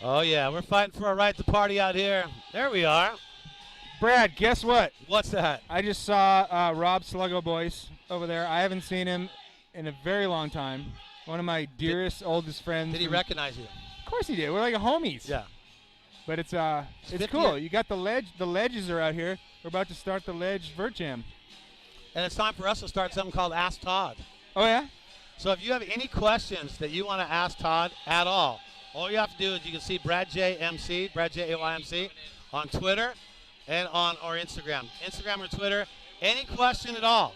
Oh, yeah, we're fighting for a right to party out here. There we are. Brad, guess what? What's that? I just saw Rob Sluggo Boyce over there. I haven't seen him in a very long time. One of my dearest, oldest friends. Did he recognize you? Of course he did. We're like homies. Yeah. But it's cool. You got the ledge. The ledges are out here. We're about to start the ledge vert jam. And it's time for us to start something called Ask Todd. Oh, yeah? So if you have any questions that you want to ask Todd at all you have to do is you can see Brad J YMC on Twitter and on our Instagram. Instagram or Twitter, any question at all.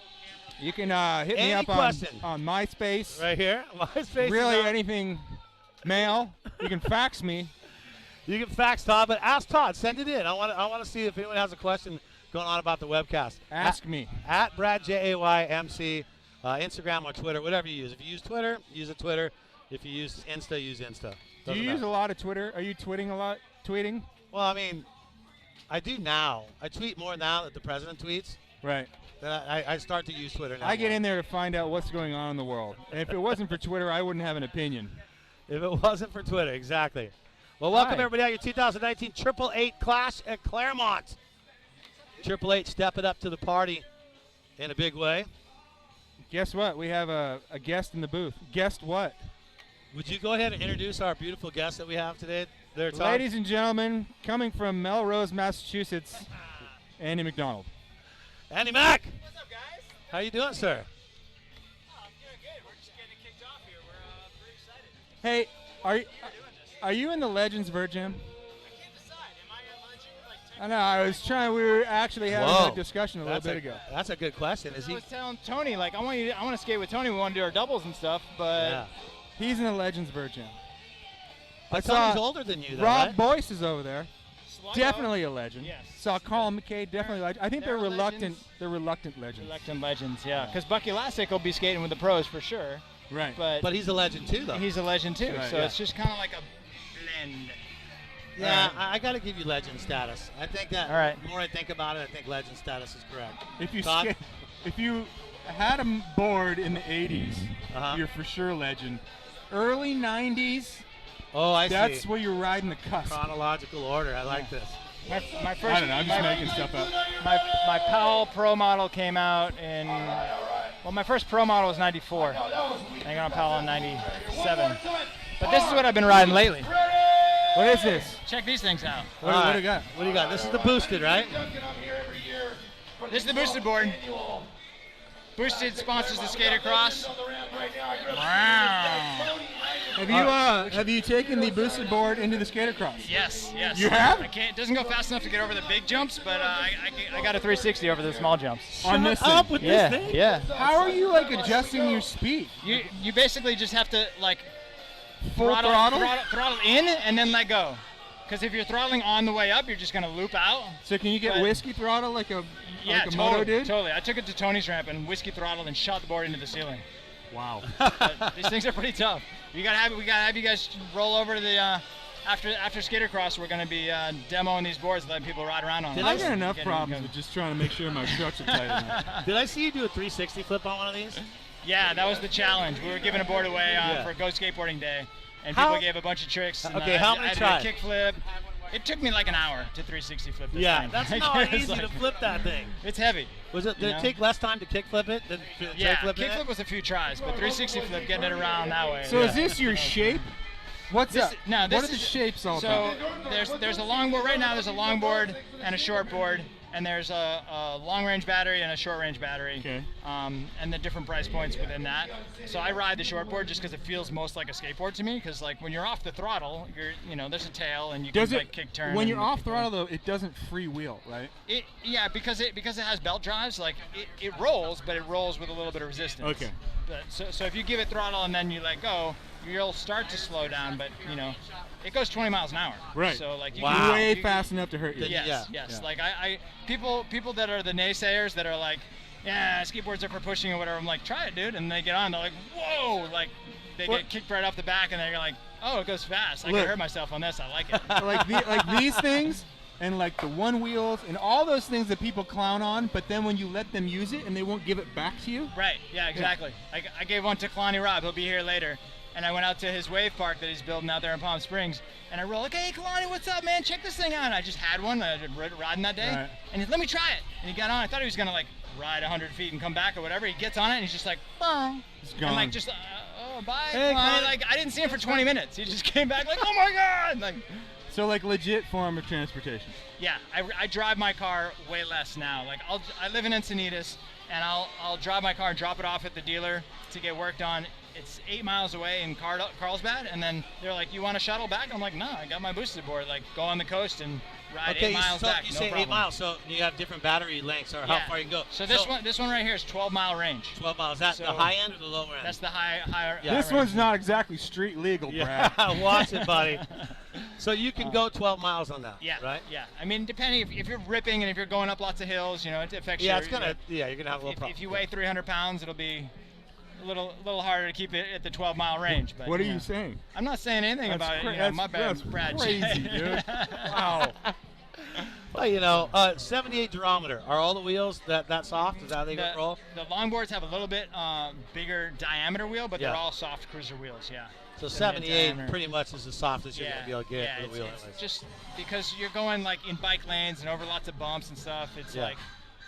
You can hit me up on MySpace. Right here. MySpace. Really anything mail. You can fax me. You can fax Todd, but ask Todd. Send it in. I want to see if anyone has a question going on about the webcast. Ask me. At Brad JAYMC, Instagram or Twitter, whatever you use. If you use Twitter, use a Twitter. If you use Insta, use Insta. Do you use a lot of Twitter? Are you tweeting a lot? Tweeting? Well, I mean, I do now. I tweet more now that the president tweets. Right. I start to use Twitter now. I get in there to find out what's going on in the world. And if it wasn't for Twitter, I wouldn't have an opinion. If it wasn't for Twitter, exactly. Well, welcome everybody out your 2019 888 Clash at Clairemont. 888 stepping up to the party in a big way. Guess what? We have a guest in the booth. Guessed what? Would you go ahead and introduce our beautiful guest that we have today? There, Tom? Ladies and gentlemen, coming from Melrose, Massachusetts, Andy McDonald. Andy Mac! What's up, guys? How you doing, sir? Oh, I'm doing good. We're just getting it kicked off here. We're pretty excited. Hey, are you in the Legends vert jam? I can't decide. Am I a legend? Like, I know. I was trying. We were actually having that discussion a little bit ago. That's a good question. I was telling Tony, like, I want to skate with Tony. We want to do our doubles and stuff, but he's in the Legends vert jam. But Tony's older than you, though, Rob right? Boyce is over there. Sluggo. Definitely a legend. Yes. Saw Colin McKay, definitely a legend. I think they're reluctant. legends. They're reluctant legends. Reluctant legends, yeah. Because Bucky Lassick will be skating with the pros for sure. Right. But he's a legend too, though. He's a legend too. Right, so yeah. it's just kind of like a blend. Yeah, I got to give you legend status. I think that. All right. The more I think about it, I think legend status is correct. If you had a board in the 80s, Uh-huh. you're for sure legend. Early 90s, Oh, I that's see. where you're riding the cusp. Chronological order. I like this. My first. I don't know. I'm just making stuff up. My Powell Pro model came out in. Well, my first Pro model was '94. I got on Powell in '97. But this is what I've been riding lately. What is this? Check these things out. What do you got? What do you got? This is the boosted, right? This is the boosted board. Boosted sponsors the Skatepark. Wow. Have you taken the boosted board into the Skatepark? Yes. You have? I can't. It doesn't go fast enough to get over the big jumps, but I got a 360 over the small jumps. On this Shut up thing? with this thing. Yeah. How are you like adjusting your speed? You basically just have to like Full throttle? throttle in and then let go. Because if you're throttling on the way up, you're just gonna loop out. So can you get But- whiskey throttle like a Moto moto did? Totally. I took it to Tony's ramp and whiskey throttled and shot the board into the ceiling. Wow. But these things are pretty tough. We gotta have you guys roll over to the after Skatercross. We're gonna be demoing these boards, letting people ride around on them. I got enough problems with just trying to make sure my trucks are tight enough. Did I see you do a 360 flip on one of these? Yeah, that was the challenge. We were giving a board away for Go Skateboarding Day, and people gave a bunch of tricks. And Okay, how many I tries? did a kickflip. It took me like an hour to 360 flip this thing. That's Like, not it's easy to like- flip that thing. It's heavy. Did You it know? take less time to kickflip it than to Yeah, flip it? kickflip was a few tries, but 360 flip, getting it around that way. So is this your shape? What's This, up? no, this what are the is- shapes all So about? there's a longboard right now. There's a longboard and a shortboard, and there's a long range battery and a short range battery. Okay. And the different price points within that. So I ride the shortboard just because it feels most like a skateboard to me. Because like when you're off the throttle, there's a tail and you Does can it like kick turn. when and you're off kick turn. throttle though? It doesn't freewheel, right? Yeah, because it has belt drives. Like it rolls, but it rolls with a little bit of resistance. Okay. But so if you give it throttle and then you let go, you'll start to slow down. But it goes 20 miles an hour. Right. So like you Wow. can, Way you- fast enough to hurt you. Yes. Yeah. Like people that are the naysayers that are like, yeah, skateboards are for pushing or whatever. I'm like, try it, dude. And they get on, they're like, whoa, like they get kicked right off the back, and they're like, oh, it goes fast. I can hurt myself on this. I like it. like these things and like the one wheels and all those things that people clown on, but then when you let them use it and they won't give it back to you. Right. Yeah. Exactly. I gave one to Kalani Rob. He'll be here later. And I went out to his wave park that he's building out there in Palm Springs, and I rolled like, hey, Kalani, what's up, man? Check this thing out. And I just had one. I was riding that day, and he said, let me try it. And he got on. I thought he was gonna like ride 100 feet and come back or whatever. He gets on it, and he's just like, bang. It's gone. And like just, oh, bye. Hey, Kalani. Like I didn't see him for 20 minutes. He just came back like, oh my God. Like, So like legit form of transportation. yeah, I drive my car way less now. Like I live in Encinitas, and I'll drive my car and drop it off at the dealer to get work done. It's 8 miles away in Carlsbad, and then they're like, you want a shuttle back? I'm like, no, I got my boosted board. Like, go on the coast and ride 8 miles back. You no say problem. 8 miles, so you have different battery lengths or how far you can go. So this one right here is 12-mile range. 12 miles. Is that the high end or the lower end? That's the higher. This one's not exactly street legal, Brad. Yeah, watch it, buddy. So you can go 12 miles on that, Yeah, right? Yeah. I mean, depending if you're ripping and if you're going up lots of hills, you know, it affects Yeah, your, it's gonna. Yeah, you're gonna have a little problem. if you weigh 300 pounds, it'll be a little harder to keep it at the 12-mile range. But What are you saying? I'm not saying anything about it. You know, my bad, That's Brad. crazy, dude. Wow. Well, you know, 78 durometer. Are all the wheels that soft? Is that how they roll? The longboards have a little bit bigger diameter wheel, but they're all soft cruiser wheels. Yeah. So the 78 mid-diameter. pretty much is the softest you're gonna be able to get yeah, with a wheel. it's just because you're going like in bike lanes and over lots of bumps and stuff. It's like,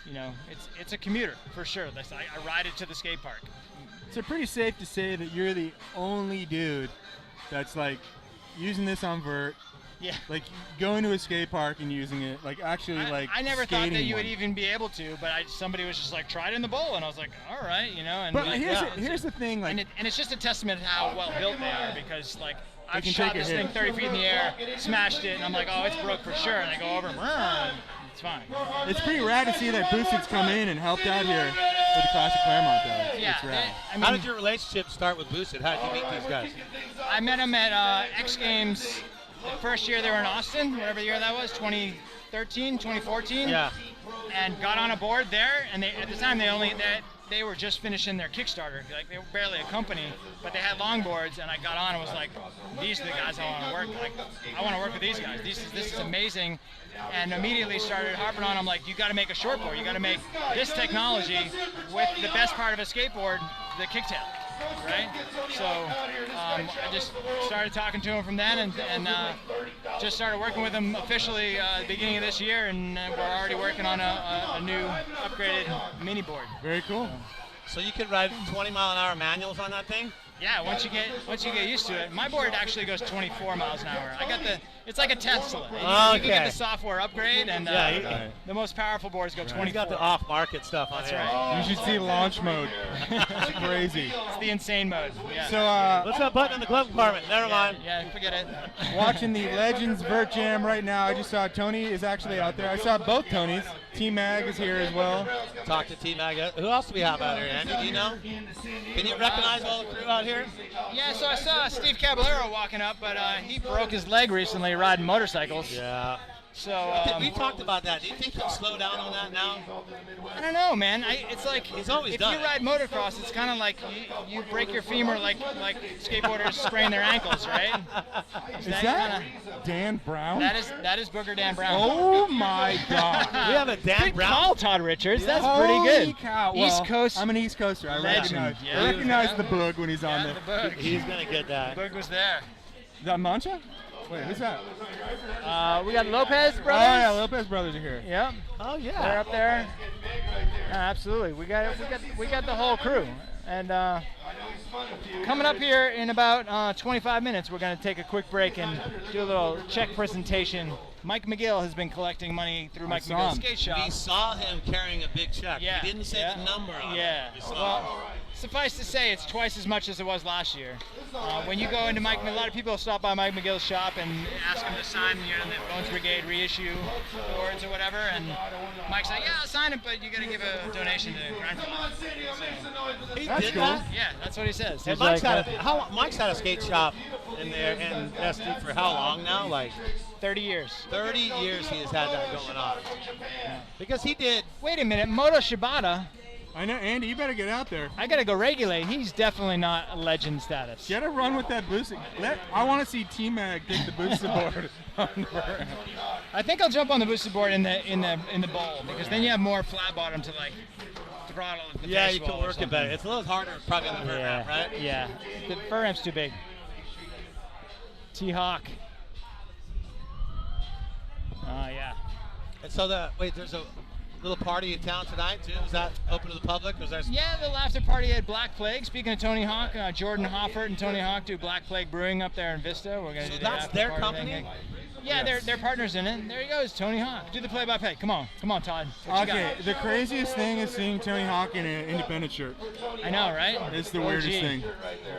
you know, it's a commuter for sure. I ride it to the skate park. So pretty safe to say that you're the only dude that's like using this on vert, Yeah. like going to a skate park and using it, like actually like I never thought that skating you would one. even be able to, but somebody was just like, try it in the bowl, and I was like, all right, you know. And But like, here's the thing, like, and it's just a testament to how well built they are, because like I've can shot take a this hit. thing 30 feet in the air, smashed it, and I'm like, oh, it's broke for sure, and I go over and it's fine. it's pretty rad to see that Boosted's come in and helped out here with the Classic Claremont, though. Yeah. It's rad. I mean, How did your relationship start with Boosted? How did you meet these guys? I met them at X Games. The first year they were in Austin, whatever year that was, 2013, 2014. Yeah. And got on a board there, and at the time they were just finishing their Kickstarter. Like, they were barely a company, but they had longboards, and I got on and was like, these are the guys I want to work with. Like, I want to work with these guys. This is amazing. And immediately started harping on. I'm like, you got to make a shortboard. You got to make this technology with the best part of a skateboard, the kicktail, right? So I just started talking to him from then, and just started working with him officially at the beginning of this year, and we're already working on a new upgraded mini board. Very cool. So you can ride 20-mile-an-hour manuals on that thing? Yeah, once you get used to it. My board actually goes 24 miles an hour. It's like a Tesla. You can get the software upgrade, and the most powerful boards go 24. You got the off-market stuff on That's here. right. You should see launch mode. It's crazy. It's the insane mode. Yeah. So What's that button in the glove compartment? Never mind. Yeah, forget it. watching the Legends Vert Jam right now, I just saw Tony is actually out there. I saw both Tonys. T-Mag is here as well. Talk to T-Mag. Who else do we have out here, Andy? Do you know? Can you recognize all the crew out here? Yeah, so I saw Steve Caballero walking up, but he broke his leg recently riding motorcycles. Yeah. So We talked about that. Do you think he'll slow down on that now? I don't know, man. It's like He's always if done you it. ride motocross, it's kind of like you break your femur like skateboarders sprain their ankles, right? Is that Dan Brown? That is Booger Dan Brown. Oh my God. We have a Dan Good Brown. call, Todd Richards. That's Holy pretty good. Cow. East Well, Coast. I'm an East Coaster. I legend. recognize the Boog when he's on Yeah, there. the Boog. He's going to get that. Boog was there. Is that Mancha? Wait, who's that? We got Lopez Oh brothers. yeah, Lopez brothers are here. Yep. Oh, They're yeah. up there. Yeah, absolutely. We got the whole crew. And coming up here in about 25 minutes, we're going to take a quick break and do a little check presentation. Mike McGill has been collecting money through Mike saw McGill's him. skate shop. We saw him carrying a big check. Yeah. He didn't say the number on Yeah. it. We saw Well, suffice to say, it's twice as much as it was last year. When you go into a lot of people stop by Mike McGill's shop and ask him to sign the Bones Brigade reissue boards or whatever, and Mike's like, yeah, I'll sign it, but you got to give a donation to Grind. He That's did cool. that? Yeah, that's what he says. And He's Mike's, like, Mike's had a skate shop in there in SD for how long now? Like 30 years. 30 years he has had that going on. Because he did. Wait a minute, Moto Shibata. I know, Andy. You better get out there. I gotta go regulate. He's definitely not a legend status. Get a run with that boosted. I want to see T-Mag take the boosted board. I think I'll jump on the boosted board in the bowl, because then you have more flat bottom to like throttle of the Yeah, you baseball can or work it something. better. It's a little harder probably on the vert ramp, right? Yeah. The vert ramp's too big. T-Hawk. Oh, yeah. And so there's a little party in town tonight too. Is that open to the public? Or is that Yeah, the after party at Black Plague. Speaking of Tony Hawk, Jordan Hoffert and Tony Hawk do Black Plague Brewing up there in Vista. We're gonna So do the that's after their party company? thing. Yeah, they're partners in it. There he goes, Tony Hawk. Do the play-by-play. Come on, Todd. What you Okay, got? the craziest thing is seeing Tony Hawk in an independent shirt. I know, right? It's the OG. weirdest thing.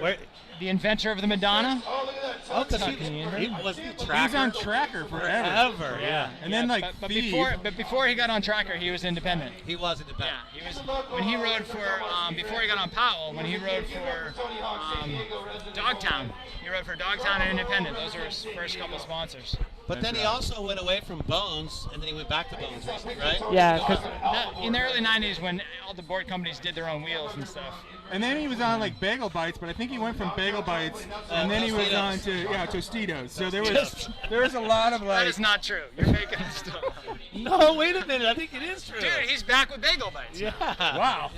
where? The inventor of the Madonna. Oh, because Not he Canadian. was He Tracker was on Tracker forever. forever. Yeah. And then like but Feed. before he got on Tracker, he was independent. He was independent. Yeah, he was when he rode for before he got on Powell. When he rode for Dogtown, he rode for Dogtown and Independent. Those were his first couple sponsors. But then he also went away from Bones, and then he went back to Bones recently, right? Yeah, because in the early '90s, when all the board companies did their own wheels and stuff. And then he was on like Bagel Bites, but I think he went from Bagel Bites and then he was on to Tostitos. So there was a lot of That like. is not true. You're making stuff. No, wait a minute. I think it is true. Dude, he's back with Bagel Bites. Yeah. Wow.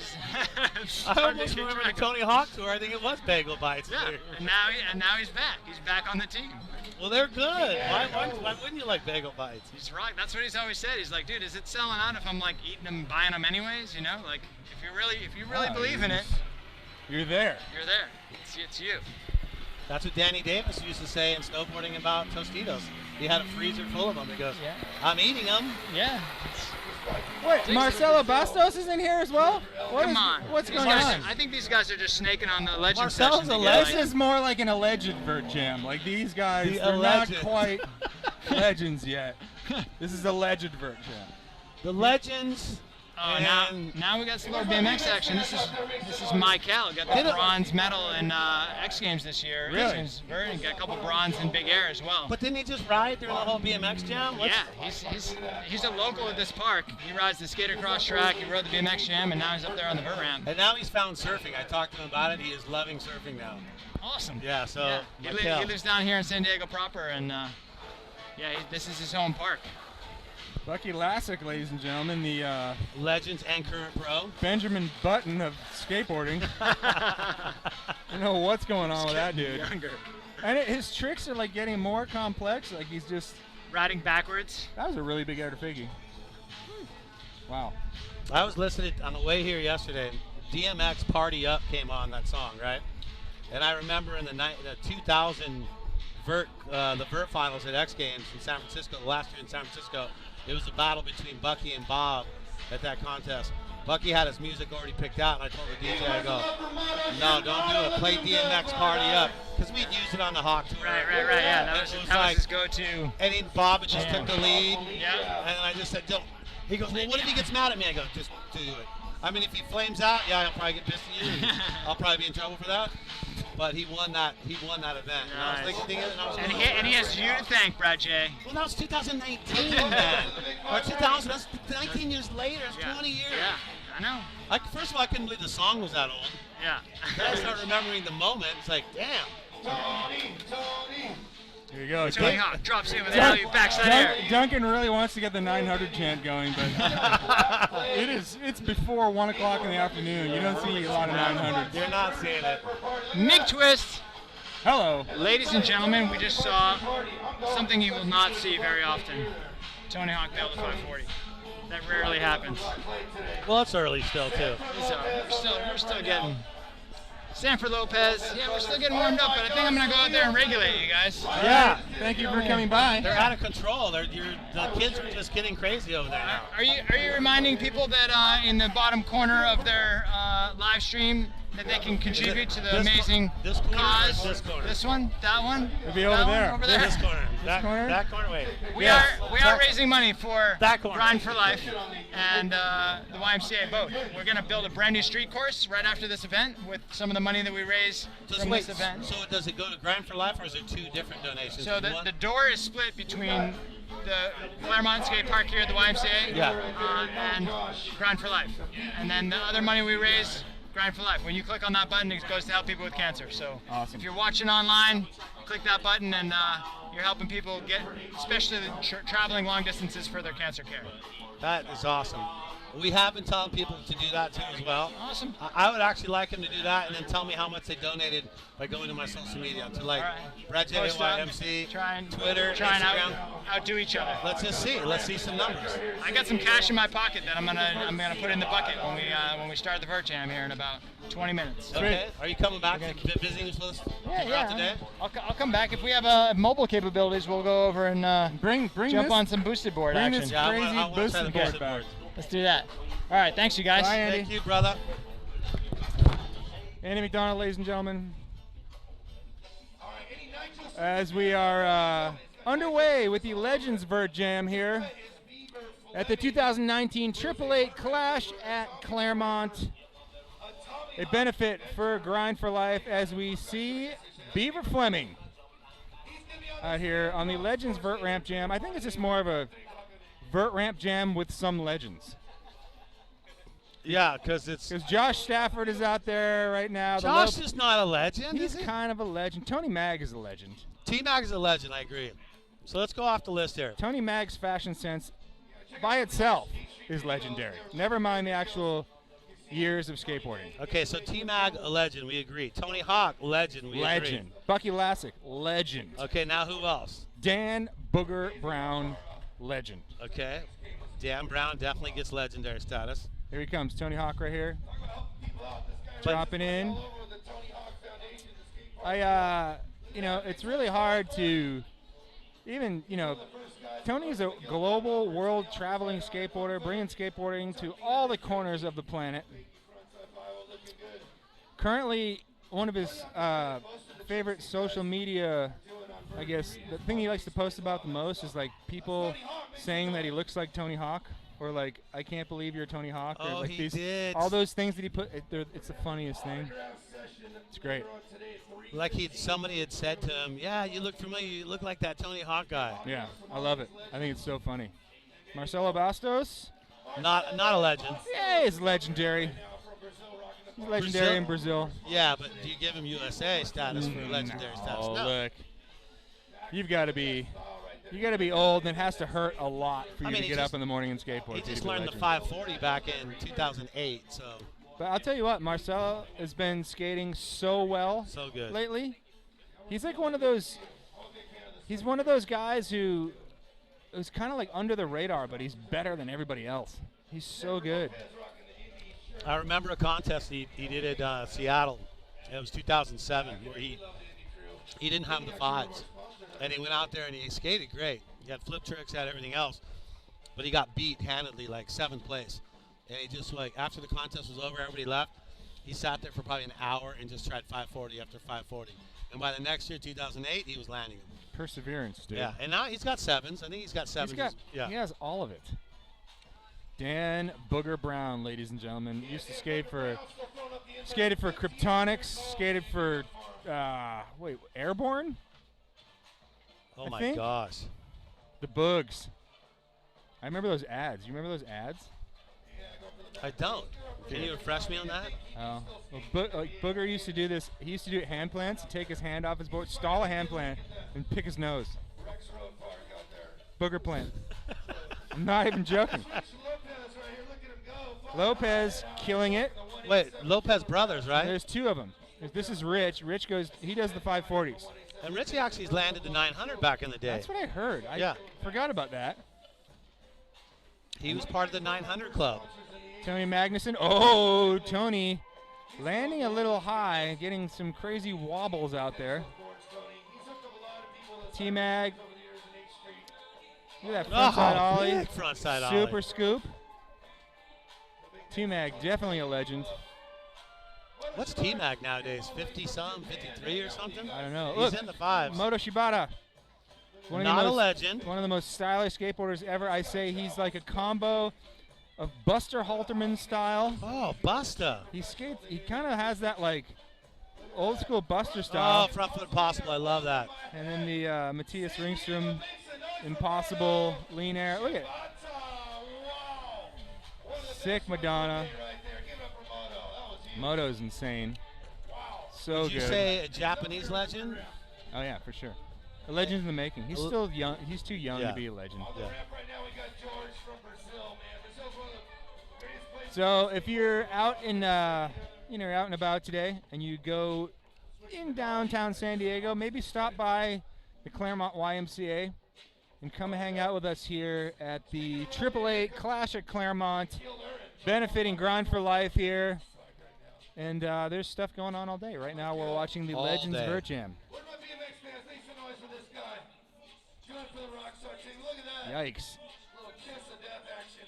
I almost remember the Tony Hawk tour. I think it was Bagel Bites. Yeah, and now he's back. He's back on the team. Well, they're good. Why wouldn't you like Bagel Bites? He's right. That's what he's always said. He's like, dude, is it selling out if I'm like eating them, and buying them anyways? You know, like if you really believe in it, You're there. you're there. It's you. That's what Danny Davis used to say in snowboarding about Tostitos. He had a freezer full of them. He goes, Yeah. I'm eating them. Yeah. Wait, Marcelo Bastos is in here as well? Come on. What's These going guys- on? I think these guys are just snaking on the legend Marcelo's session a to get, legend. This is more like an alleged Vert Jam. Like these guys, The they're not alleged. quite legends yet. This is a alleged Vert Jam. The legends. Oh, and now we got some more BMX action. This is Michael. Got the Did it- bronze medal in X Games this year. Really? X Games Vert, and got a couple bronze in Big Air as well. But didn't he just ride during the whole BMX jam? Yeah, he's a local at this park. He rides the skater cross track. He rode the BMX jam, and now he's up there on the vert ramp. And now he's found surfing. I talked to him about it. He is loving surfing now. Awesome. Yeah, so Yeah. He Michael. lives down here in San Diego proper, and this is his home park. Bucky Lassick, ladies and gentlemen, the Legends and current pro. Benjamin Button of skateboarding. I don't know what's going on with that dude. Younger. And his tricks are like getting more complex. Like he's just. Riding backwards. That was a really big Ertafigi. Wow. I was listening on the way here yesterday. DMX Party Up came on that song, right? And I remember in the 2000 Vert, the Vert finals at X Games in San Francisco, last year in San Francisco, it was a battle between Bucky and Bob at that contest. Bucky had his music already picked out, and I told the DJ, I go, no, don't do it. Play DMX Party Up. Because we'd used it on the Hawk tour. Right. Yeah, that was his go-to. And then Bob just Yeah. took the lead. Yeah. And I just said, don't. He goes, well, what if he gets mad at me? I go, just do it. I mean, if he flames out, yeah, he'll probably get pissed at you. And I'll probably be in trouble for that. But he won that event. And I was thinking, and I was And he has you to thank, Brad J. well, that was 2019, man. Or 2000, that's 19 years later. It's 20 years. Yeah, I know. First of all, I couldn't believe the song was that old. Yeah. Then I start remembering the moment. It's like, damn. Here you go. Tony Hawk drops in with an alley backside air. Duncan really wants to get the 900 chant going, but it's before 1 o'clock in the afternoon. You don't see a lot of 900s. You're not seeing it. Mig Twist. Hello. Ladies and gentlemen, we just saw something you will not see very often. Tony Hawk nailed the 540. That rarely happens. Well, it's early still, too. We're still getting Sanford Lopez. Yeah, we're still getting warmed up, but I think I'm gonna go out there and regulate you guys. Yeah. Thank you for coming by. They're out of control. The kids are just getting crazy over there now. Are you reminding people that in the bottom corner of their live stream that they can contribute to the amazing this corner or cause? this corner? This one? That one? It'll be That over one? there. Over there? This corner. corner? That corner. Wait. We are raising money for That corner. Grind for Life and the YMCA boat. We're going to build a brand new street course right after this event with some of the money that we raise from this event. So does it go to Grind for Life, or is it two different donations? So the door is split between the Clairemont Skatepark here at the YMCA and Grind for Life. And then the other money we raise, Grind for Life. When you click on that button, it goes to help people with cancer. So Awesome. if you're watching online, click that button and you're helping people get, especially traveling long distances for their cancer care. That is awesome. We have been telling people to do that too as well. Awesome. I would actually like him to do that and then tell me how much they donated by going to my social media to like Brad J Post up, YMC, try Twitter, and Instagram. outdo each other. Let's just see. Let's see some numbers. I got some cash in my pocket that I'm gonna put in the bucket when we start the VERT Jam here in about 20 minutes. Okay. Are you coming back and visiting with us throughout the day? I'll come back if we have mobile capabilities. We'll go over and bring jump on some boosted board action. This Yeah, crazy I wanna try boosted the board boosted back. board. Let's do that. All right, thanks you guys. Bye, Andy. Thank you, brother. Andy McDonald, ladies and gentlemen. As we are underway with the Legends VERT Jam here at the 2019 888 Clash at Clairemont. A benefit for Grind for Life as we see Beaver Fleming out here on the Legends VERT Ramp Jam. I think it's just more of a VERT Ramp Jam with some legends. Yeah, because Josh Stafford is out there right now. Josh is not a legend. He's kind of a legend. Tony Mag is a legend. T-Mag is a legend, I agree. So let's go off the list here. Tony Mag's fashion sense by itself is legendary. Never mind the actual years of skateboarding. Okay, so T-Mag, a legend, we agree. Tony Hawk, legend, we agree. Bucky Lassick, legend. Okay, now who else? Dan Booger Brown, legend. Okay, Dan Brown definitely gets legendary status. Here he comes, Tony Hawk right here. Dropping in. It's really hard to even, Tony is a global world traveling skateboarder, bringing skateboarding to all the corners of the planet. Currently, one of his favorite social media, I guess, the thing he likes to post about the most is like people saying that he looks like Tony Hawk, or like, I can't believe you're Tony Hawk. Oh, or like he did. All those things that he put, it's the funniest thing. It's great. Like somebody had said to him, yeah, you look familiar, you look like that Tony Hawk guy. Yeah, I love it. I think it's so funny. Marcelo Bastos? Not a legend. Yeah, he's legendary. He's legendary in Brazil. Yeah, but do you give him USA status for legendary status? Oh, No. look. You got to be old, and it has to hurt a lot for you to get up in the morning and skateboard. He just learned the 540 back in 2008, so. But I'll tell you what, Marcelo has been skating so well lately. He's like one of those guys who is kind of like under the radar, but he's better than everybody else. He's so good. I remember a contest he did at Seattle. It was 2007, where he didn't have the fives. And he went out there and he skated great. He had flip tricks, had everything else. But he got beat handedly, like 7th place. And he just, like, after the contest was over, everybody left. He sat there for probably an hour and just tried 540 after 540. And by the next year, 2008, he was landing them. Perseverance, dude. Yeah, and now he's got 7s. I think he's got 7s. He has all of it. Dan Booger Brown, ladies and gentlemen, used to skated for Kryptonics, skated for Airborne. Oh my gosh. The Boogs. I remember those ads. You remember those ads? I don't. Can you refresh me on that? Oh. Well, Booger used to do this. He used to do hand plants, take his hand off his board, stall a hand plant, and pick his nose. Booger plant. I'm not even joking. Lopez killing it. Wait, Lopez brothers, right? There's 2 of them. This is Rich. Rich he does the 540s. And Richie actually landed the 900 back in the day. That's what I heard. I forgot about that. He was part of the 900 club. Tony Magnuson. Oh, Tony landing a little high, getting some crazy wobbles out there. T-Mag. Look at that frontside ollie. Big frontside ollie. Super scoop. T-Mag, definitely a legend. What's T-Mag nowadays? 50-some, 53 or something? I don't know. He's Look, in the 5s. Moto Shibata. Not a legend. One of the most stylish skateboarders ever. I say he's like a combo of Buster Halterman style. Oh, Buster. He kind of has that like old school Buster style. Oh, front foot impossible. I love that. And then the Matthias Ringstrom impossible lean air. Look at it. Sick Madonna. Moto's insane. So Would you good. say a Japanese legend? Oh yeah, for sure. A legend in the making. He's still young. He's too young to be a legend. Yeah. So if you're out in, you're out and about today, and you go in downtown San Diego, maybe stop by the Clairemont YMCA and come hang out with us here at the 888 Clash at Clairemont, benefiting Grind for Life here. And there's stuff going on all day. Right now we're watching the All Legends day. VERT Jam. Where's my BMX fans? Make some noise for this guy. Going for the rock star team. Look at that. Yikes. Little kiss of death action.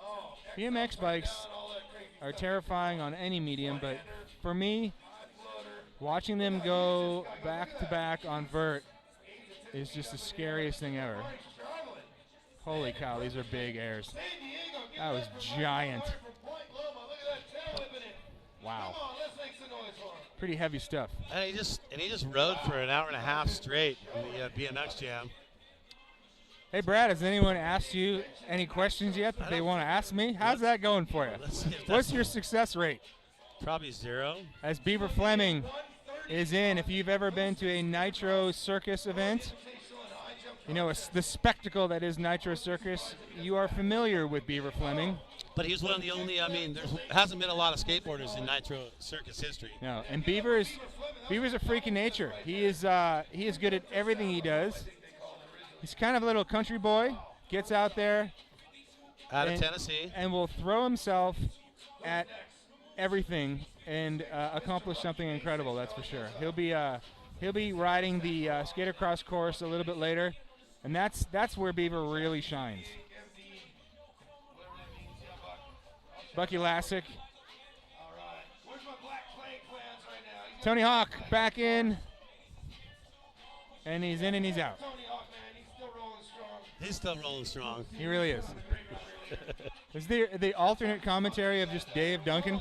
Oh, BMX bikes all that crazy are terrifying on any medium, but for me, watching them go back to back on VERT is just the scariest thing ever. Holy cow, these are big airs. That was giant. Wow. Pretty heavy stuff. And he just rode for an hour and a half straight in the BMX Jam. Hey, Brad, has anyone asked you any questions yet that they want to ask me? How's that going for you? Let's see if that's What's your success rate? probably 0. As Beaver Fleming is in, if you've ever been to a Nitro Circus event, you know, the spectacle that is Nitro Circus, you are familiar with Beaver Fleming. But he's one of the only, there hasn't been a lot of skateboarders in Nitro Circus history. No, and Beaver's a freak in nature. He is good at everything he does. He's kind of a little country boy, gets out there Out of Tennessee. and will throw himself at everything and accomplish something incredible. That's for sure. He'll be riding the skater cross course a little bit later, and that's where Beaver really shines. Bucky Lassick. Tony Hawk back in, and he's in and he's out. He's still rolling strong. He really is. Is there the alternate commentary of just Dave Duncan?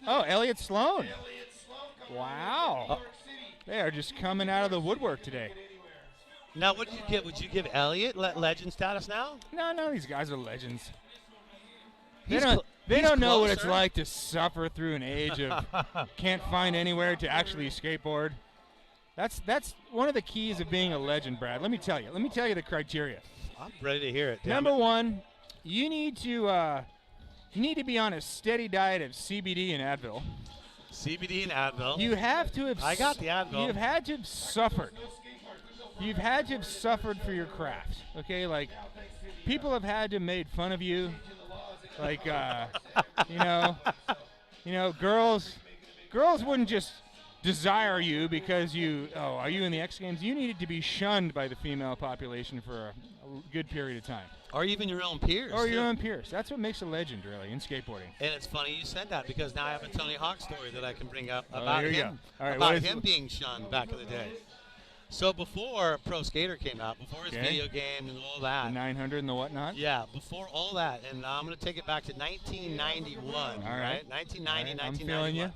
Oh, Elliot Sloan. Wow. They are just coming out of the woodwork today. Now, what did you give? Would you give Elliott legend status now? No, these guys are legends. He's They don't know what it's closer. like to suffer through an age of can't find anywhere to actually skateboard. That's one of the keys of being a legend, Brad. Let me tell you the criteria. I'm ready to hear it. Damn Number it. one, you need to be on a steady diet of CBD and Advil. CBD and Advil. You have to have. I got the Advil. You've had to have suffered. You've had to have suffered for your craft. Okay, like people have had to have made fun of you. Like girls wouldn't just desire you because are you in the X Games? You needed to be shunned by the female population for a good period of time. Or even your own peers. Or too. your own peers. That's what makes a legend, really, in skateboarding. And it's funny you said that because now I have a Tony Hawk story that I can bring up Oh, about here you him. go. All right, about what is him it? being shunned back in the day. So before Pro Skater came out, before his Okay. video game and all that. The 900 and the whatnot. Yeah, before all that, and I'm going to take it back to 1991, All right. 1990, All right, I'm 1991. feeling you.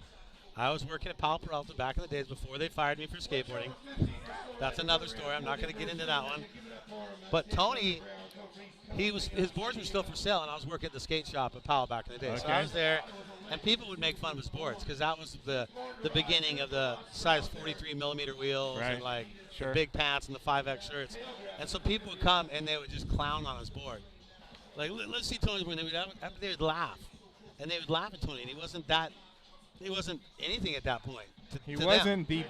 I was working at Palo Peralta back in the days before they fired me for skateboarding. That's another story. I'm not going to get into that one. But Tony, his boards were still for sale, and I was working at the skate shop at Palo back in the day. So I Okay. was there, and people would make fun of his boards because that was the beginning of the size 43 millimeter wheels Right. and like Sure. the big pants and the 5X shirts. And so people would come and they would just clown on his board. Like, let's see Tony's board. They would laugh, and they would laugh at Tony, and he wasn't anything at that point. He to them. wasn't the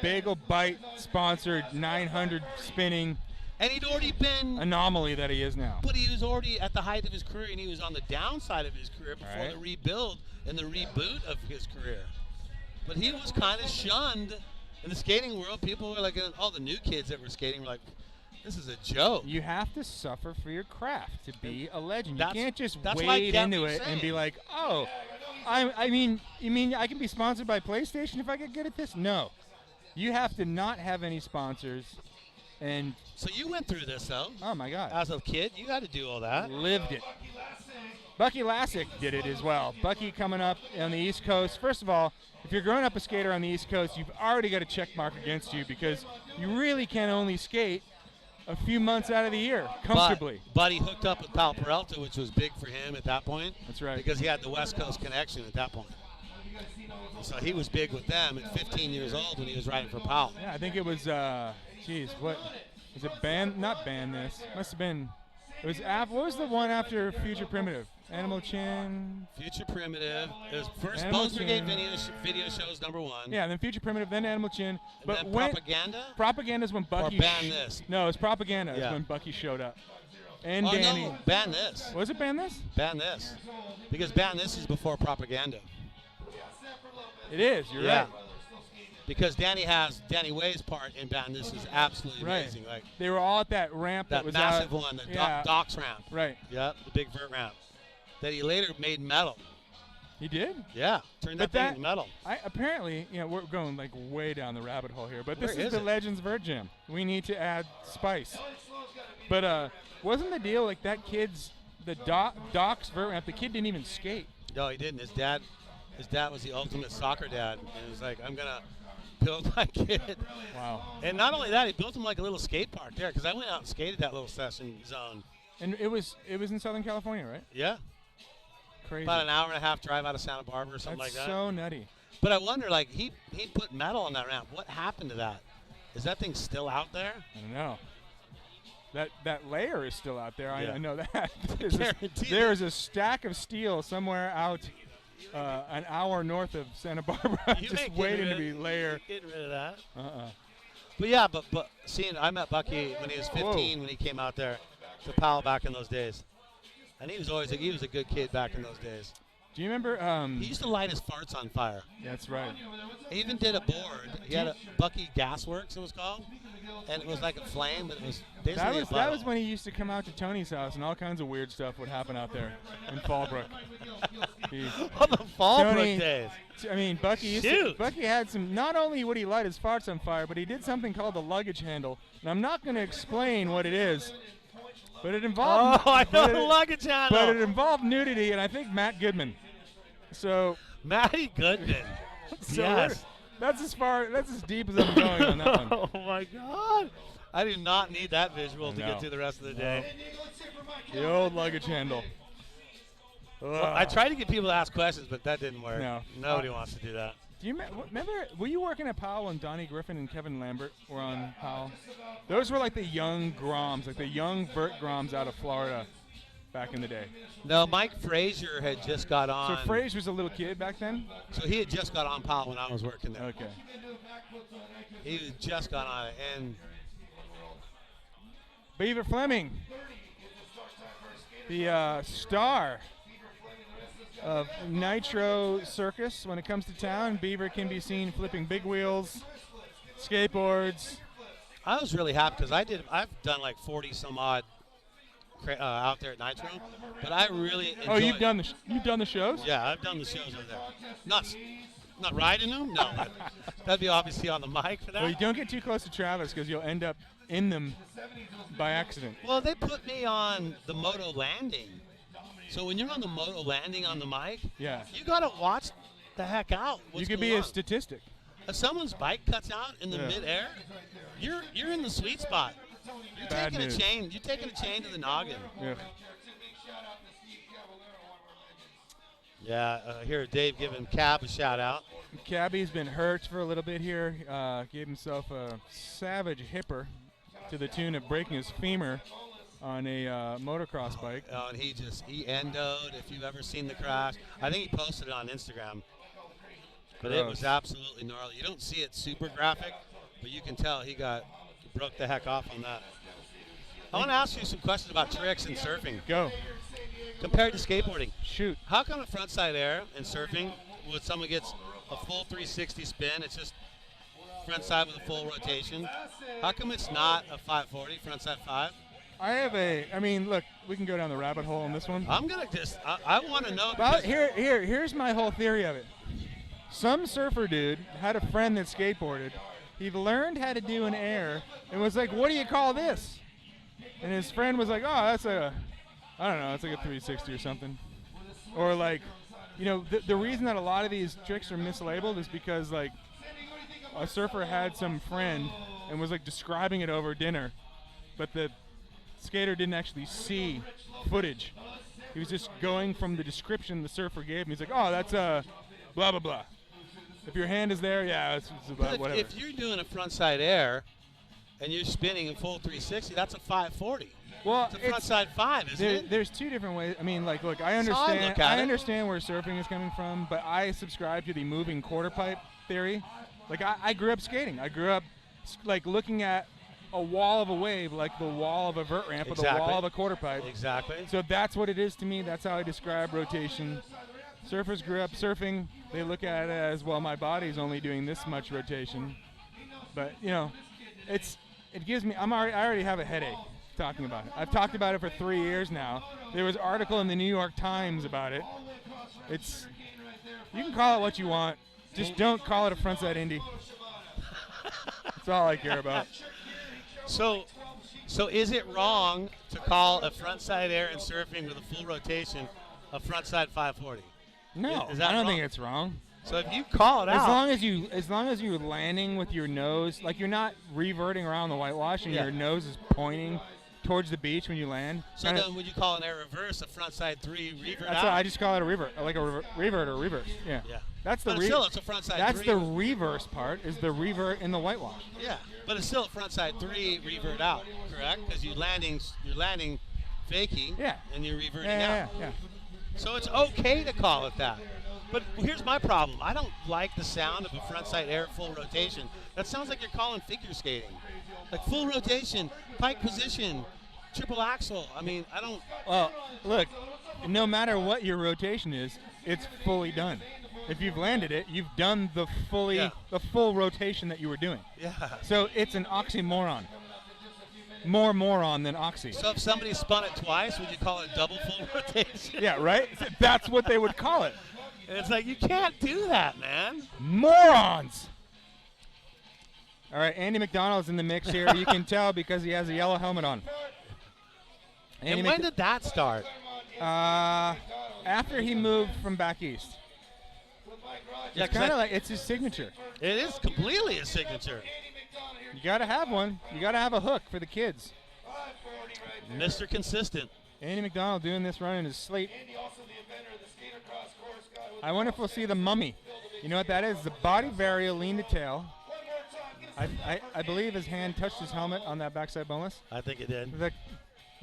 Bagel Bite sponsored 900 spinning And he'd already been. anomaly that he is now. But he was already at the height of his career, and he was on the downside of his career before Right. the rebuild and the reboot of his career. But he was kind of shunned in the skating world. People were like, all the new kids that were skating were like, this is a joke. You have to suffer for your craft to be a legend. You That's- can't just that's why I wade get into what you're it and be saying. like, oh, you mean I can be sponsored by PlayStation if I get good at this? No. You have to not have any sponsors and, So you went through this, though. oh my God, As a kid, you had to do all that. lived it. Bucky Lassick did it as well. Bucky coming up on the East Coast. First of all, if you're growing up a skater on the East Coast, you've already got a check mark against you because you really can only skate a few months out of the year comfortably. But he hooked up with Pal Peralta, which was big for him at that point. That's right. Because he had the West Coast connection at that point. So he was big with them at 15 years old when he was riding for Pal. Yeah, I think it was, what was it? Not Band This. Must have been, it was, what was the one after Future Primitive? Animal Chin. Future Primitive. It was first Animal Bones Brigade Chin. video shows #1. Yeah, and then Future Primitive, then Animal Chin. And But then when Propaganda? Propaganda's when Bucky. Or Ban This? No, it's Propaganda. It's Yeah. when Bucky showed up. And Oh, Danny. no, Ban This. Was it Ban This? Ban This. Because Ban This is before Propaganda. It is. You're Yeah. right. Because Danny Way's part in Ban This is absolutely Right. amazing. Like They were all at that ramp that that was massive out. one, the Yeah. docks ramp. Right. Yep, the big vert ramp. That he later made metal. He did. Yeah, turned that But thing into metal. Apparently, we're going like way down the rabbit hole here, but this Where is is the it? Legends Vert Jam. We need to add spice. But wasn't the deal like that kid's the Doc's vert ramp? The kid didn't even skate. No, he didn't. His dad was the ultimate soccer dad. And he was like, I'm going to build my kid. Wow. And not only that, he built him like a little skate park there. Because I went out and skated that little session zone. And it was in Southern California, right? Yeah. Crazy. About an hour and a half drive out of Santa Barbara or something That's like that. so nutty. But I wonder, like, he put metal on that ramp. What happened to that? Is that thing still out there? I don't know. That layer is still out there. Yeah. I know that. Guaranteed There is a stack of steel somewhere out an hour north of Santa Barbara, You just ain't waiting to getting be layer. Getting rid of that. Uh-uh. But yeah, but seeing, I met Bucky when he was 15 when he came out there to Powell back in those days. And he was a good kid back in those days. Do you remember? He used to light his farts on fire. That's right. He even did a board. He had a Bucky Gasworks, it was called. And it was like a flame, but it was basically That was when he used to come out to Tony's house, and all kinds of weird stuff would happen out there in Fallbrook. On the Fallbrook Tony- days. Bucky Shoot. Bucky had some. Not only would he light his farts on fire, but he did something called the luggage handle. And I'm not going to explain what it is, but it involved. Oh, I know but the it- luggage handle. But it involved nudity, and I think Matt Goodman. So, Matty Goodman. so Yes. that's as deep as I'm going on that one. Oh my God. I do not need that visual to No. get through the rest of the day. The old luggage handle. Well, I tried to get people to ask questions, but that didn't work. No. Nobody wants to do that. Do you remember? Were you working at Powell when Donnie Griffin and Kevin Lambert were on Powell? Those were like the young Groms, like the young Vert Groms out of Florida back in the day. No, Mike Frazier had just got on. So Frazier was a little kid back then? So he had just got on Powell when I was working there. Okay. He had just got on it. And Beaver Fleming, the star of Nitro Circus. When it comes to town, Beaver can be seen flipping big wheels, skateboards. I was really happy because I've done like 40 some odd out there at Nitro, but I really enjoy. Oh, you've done the shows? Yeah, I've done the shows over there. Not riding them, no. But that'd be obviously on the mic for that. Well, you don't get too close to Travis because you'll end up in them by accident. Well, they put me on the moto landing. So when you're on the moto landing on the mic, Yeah. you gotta watch the heck out. You What's could going be a on. statistic. If someone's bike cuts out in the Yeah. midair, you're in the sweet spot. You're Bad taking news. a chain. You're taking a chain to the noggin. Yeah. Yeah, here Dave giving Cab a shout out. Cabby's been hurt for a little bit here. Gave himself a savage hipper to the tune of breaking his femur on a motocross bike. And he endoed. If you've ever seen the crash, I think he posted it on Instagram. But it was Gross. absolutely gnarly. You don't see it super graphic, but you can tell he broke the heck off on that. I want to ask you some questions about tricks and surfing Go. compared to skateboarding. Shoot. How come a frontside air in surfing, when someone gets a full 360 spin, it's just frontside with a full rotation? How come it's not a 540 frontside 5? Look, we can go down the rabbit hole on this one. I'm gonna I want to know. But because- here's my whole theory of it. Some surfer dude had a friend that skateboarded. He learned how to do an air and was like, "What do you call this?" And his friend was like, "Oh, that's I don't know, it's like a 360 or something." Or like, the reason that a lot of these tricks are mislabeled is because like a surfer had some friend and was like describing it over dinner, but the skater didn't actually see footage. He was just going from the description the surfer gave him. He's like, "Oh, that's blah blah blah. If your hand is there, yeah, it's about whatever." If you're doing a frontside air and you're spinning in full 360, that's a 540. Well, It's a front side 5, isn't it? There's two different ways. I mean, like, look, I That's how I understand. look at I it. understand where surfing is coming from, but I subscribe to the moving quarter pipe theory. Like, I grew up skating. I grew up like looking at a wall of a wave, like the wall of a vert ramp, or the Exactly. wall of a quarter pipe. Exactly. So that's what it is to me. That's how I describe rotation. Surfers grew up surfing. They look at it as, well, my body's only doing this much rotation. But, you know, it gives me, I already have a headache talking about it. I've talked about it for 3 years now. There was an article in the New York Times about it. You can call it what you want. Just don't call it a frontside Indy. That's all I care about. So is it wrong to call a frontside air and surfing with a full rotation a frontside 540? No, Is that I don't wrong? think it's wrong. So if you call it As out, long as you're landing with your nose, like you're not reverting around the whitewash and Yeah. your nose is pointing towards the beach when you land. so then would you call an air reverse a frontside 3 revert That's out? what I just call it a revert, like a revert or reverse. Yeah. Yeah. That's the But still, it's a frontside That's 3. the reverse part. Is the revert in the whitewash. Yeah, but it's still a frontside 3 revert out, correct? Because you're landing faking, Yeah. and you're reverting Yeah, out. yeah, yeah. So it's okay to call it that. But here's my problem. I don't like the sound of a frontside air full rotation. That sounds like you're calling figure skating. Like full rotation, pike position, triple axel. I mean, I don't. Well, look, no matter what your rotation is, it's fully done. If you've landed it, you've done the full rotation that you were doing. Yeah. So it's an oxymoron. More moron than oxy. So if somebody spun it twice, would you call it double full rotation? Yeah, right? That's what they would call it. And it's like, you can't do that, man. Morons! All right, Andy McDonald's in the mix here. You can tell because he has a yellow helmet on. And when did that start? After he moved from back east. Yeah, It's kind of like, it's his signature. It is completely a signature. You got to have one. You got to have a hook for the kids. Mr. Consistent. Andy McDonald doing this run in his sleep. I wonder if we'll see the mummy. You know what that is? The body varial lean to tail. I believe his hand touched his helmet on that backside boneless. I think it did.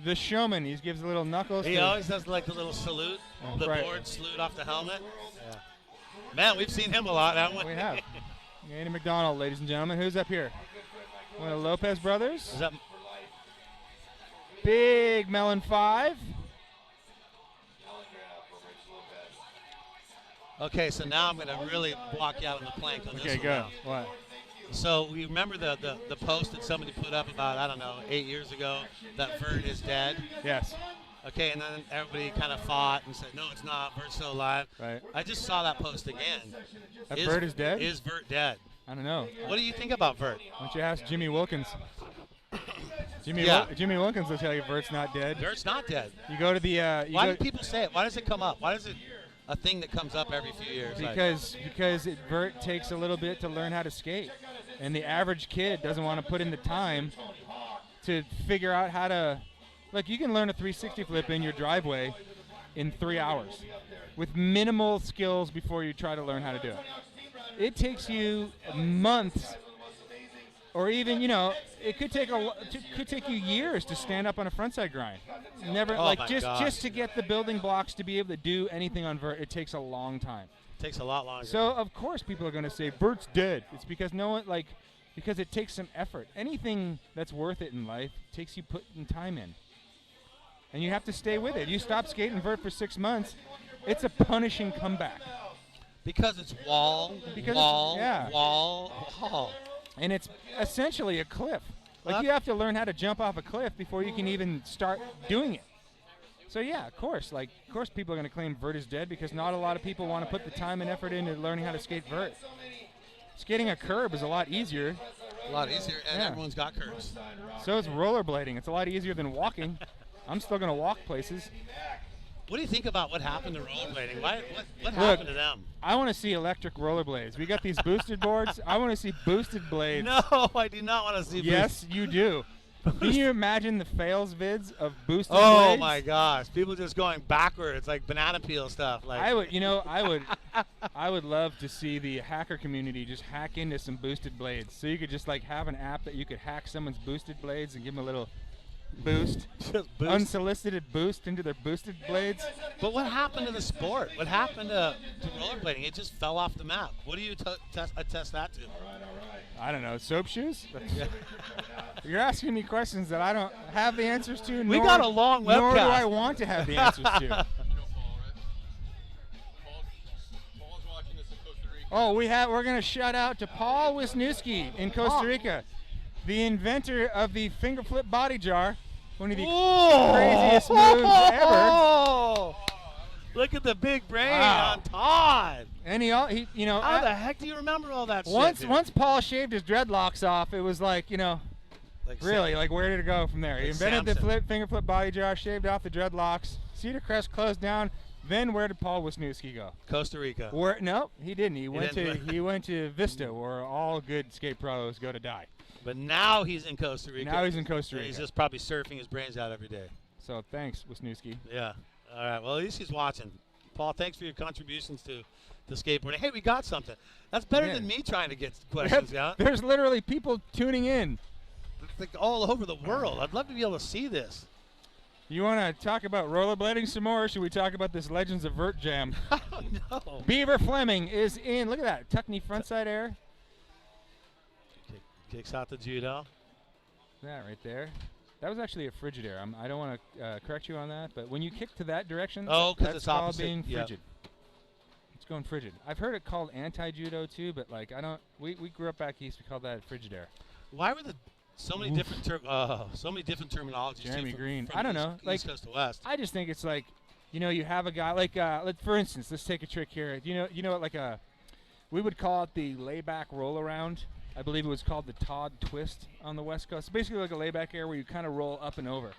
The showman, he gives a little knuckles. He to- always does like the little salute, the right. board salute off the helmet. Yeah. Man, we've seen him a lot, haven't we? We have. Andy McDonald, ladies and gentlemen. Who's up here? One of the Lopez brothers. Is that Big Melon 5. okay? So now I'm going to really walk you out on the plank on this Okay, one go. now. What? So we remember the post that somebody put up about, I don't know, 8 years ago, that VERT is dead. Yes. Okay, and then everybody kind of fought and said, no, it's not. VERT's still alive. Right. I just saw that post again. That VERT is dead? Is VERT dead? I don't know. What do you think about VERT? Why don't you ask Jimmy Wilkins? Yeah. Jimmy Wilkins will tell you VERT's not dead. VERT's not dead. You go to the Why do people say it? Why does it come up? Why is it a thing that comes up every few years? Like, because VERT takes a little bit to learn how to skate, and the average kid doesn't want to put in the time to figure out how to. Like, you can learn a 360 flip in your driveway in 3 hours with minimal skills before you try to learn how to do it. It takes you months, or even, you know, it could take you years to stand up on a frontside grind. Never, Oh like, my just gosh. to get the building blocks to be able to do anything on VERT, it takes a long time. takes a lot longer. So of course people are going to say VERT's dead. It's because because it takes some effort. Anything that's worth it in life takes you putting time in, and you have to stay with it. You stop skating VERT for 6 months, it's a punishing comeback. Because it's wall, wall. And it's essentially a cliff. Like, Well, you have to learn how to jump off a cliff before you can even start doing it. So yeah, of course people are going to claim VERT is dead because not a lot of people want to put the time and effort into learning how to skate VERT. Skating a curb is a lot easier. A lot easier, and Yeah. everyone's got curves. So is rollerblading. It's a lot easier than walking. I'm still going to walk places. What do you think about what happened to rollerblading? What happened to them? I want to see electric rollerblades. We got these boosted boards. I want to see boosted blades. No, I do not want to see. Yes, you do. Can you imagine the fails vids of boosted Oh blades? my gosh, people just going backwards like banana peel stuff. Like I would love to see the hacker community just hack into some boosted blades. So you could just like have an app that you could hack someone's boosted blades and give them a little boost, Just boost. unsolicited boost into their boosted blades. But what happened to the sport? What happened to rollerblading? It just fell off the map. What do you attest that to? I don't know, soap shoes? You're asking me questions that I don't have the answers to. We got a long webcast. Nor do I want to have the answers to. Oh, we're going to shout out to Paul Wisniewski in Costa Rica, the inventor of the finger flip body jar, one of the craziest moves ever. Look at the big brain on Todd. And he how the heck do you remember all that once shit? Once Paul shaved his dreadlocks off, it was like, really, like where did it go from there? He invented the finger flip body jar, shaved off the dreadlocks. Cedar Crest closed down. Then where did Paul Wisniewski go? Costa Rica. No, he didn't. He went to Vista, where all good skate pros go to die. But now he's in Costa Rica. Now he's in Costa Rica. He's just probably surfing his brains out every day. So thanks, Wisniewski. Yeah. All right. Well, at least he's watching. Paul, thanks for your contributions to skateboarding. Hey, we got something. That's better than me trying to get questions out. There's literally people tuning in. It's like all over the world. I'd love to be able to see this. You want to talk about rollerblading some more, or should we talk about this Legends of Vert jam? I don't know. Beaver Fleming is in. Look at that. Tuck knee frontside air. Kicks out the judo. That right there. That was actually a frigid air. I don't want to correct you on that, but when you kick to that direction, because it's opposite. Being frigid. Yep. It's going frigid. I've heard it called anti-judo too, but like we grew up back east. We called that frigid air. Why were so many different terminologies? Jeremy Green. From I don't know. East Coast to West. I just think it's like, you have a guy like, for instance, let's take a trick here. You know what, we would call it the layback roll around. I believe it was called the Todd twist on the West Coast. Basically like a layback air where you kind of roll up and over.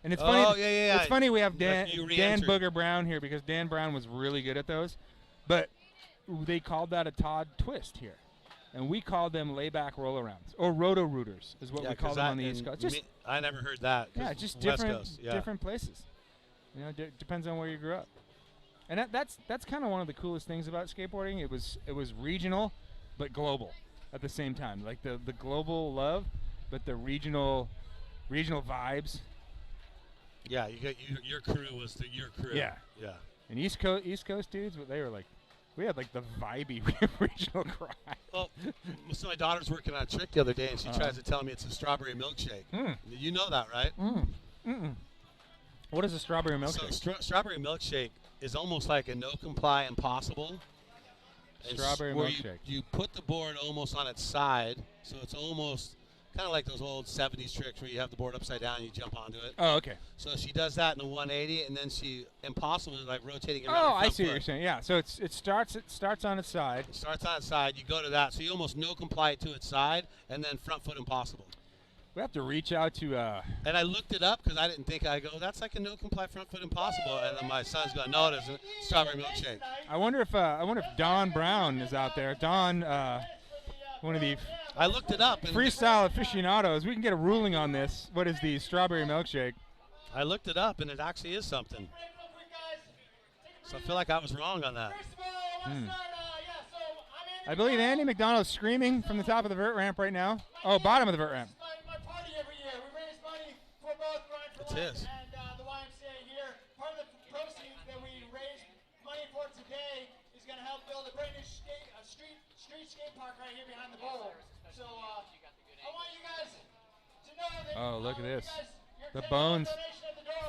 And it's funny. It's funny we have Dan Booger Brown here because Dan Brown was really good at those, but they called that a Todd twist here. And we called them layback roll-arounds, or roto-rooters is what we call them on the East Coast. I never heard that. Yeah, just different places. Depends on where you grew up. And that's kind of one of the coolest things about skateboarding. It was regional, but global at the same time. Like the global love, but the regional vibes. Yeah, your crew was your crew. Yeah. And East Coast dudes, they were like. We had like the vibey regional cry. Well, so my daughter's working on a trick the other day, and she tries to tell me it's a strawberry milkshake. You know that, right? What is a strawberry milkshake? So strawberry milkshake is almost like a no-comply impossible. Strawberry milkshake. You put the board almost on its side, so it's almost kind of like those old 70s tricks where you have the board upside down and you jump onto it. Oh, okay. So she does that in a 180, and then impossible is like rotating around. Oh, I see what you're saying. Yeah, so it starts on its side. It starts on its side. You go to that, so you almost no comply it to its side, and then front foot impossible. We have to reach out to. And I looked it up because I didn't think I'd go. That's like a no comply front foot impossible. And then my son's going, no, it isn't. Strawberry milkshake. I wonder if Don Brown is out there. Don, one of the. I looked it up. Freestyle aficionados. We can get a ruling on this. What is the strawberry milkshake? I looked it up, and it actually is something. So I feel like I was wrong on that. I believe Andy McDonald's screaming from the top of the vert ramp right now. Oh, bottom of the vert ramp. It's his. And the YMCA here. Part of the proceeds that we raised money for today is going to help build a brand new street skate park right here behind the bowl. So I want you guys to know that. Oh, look at this. The Bones.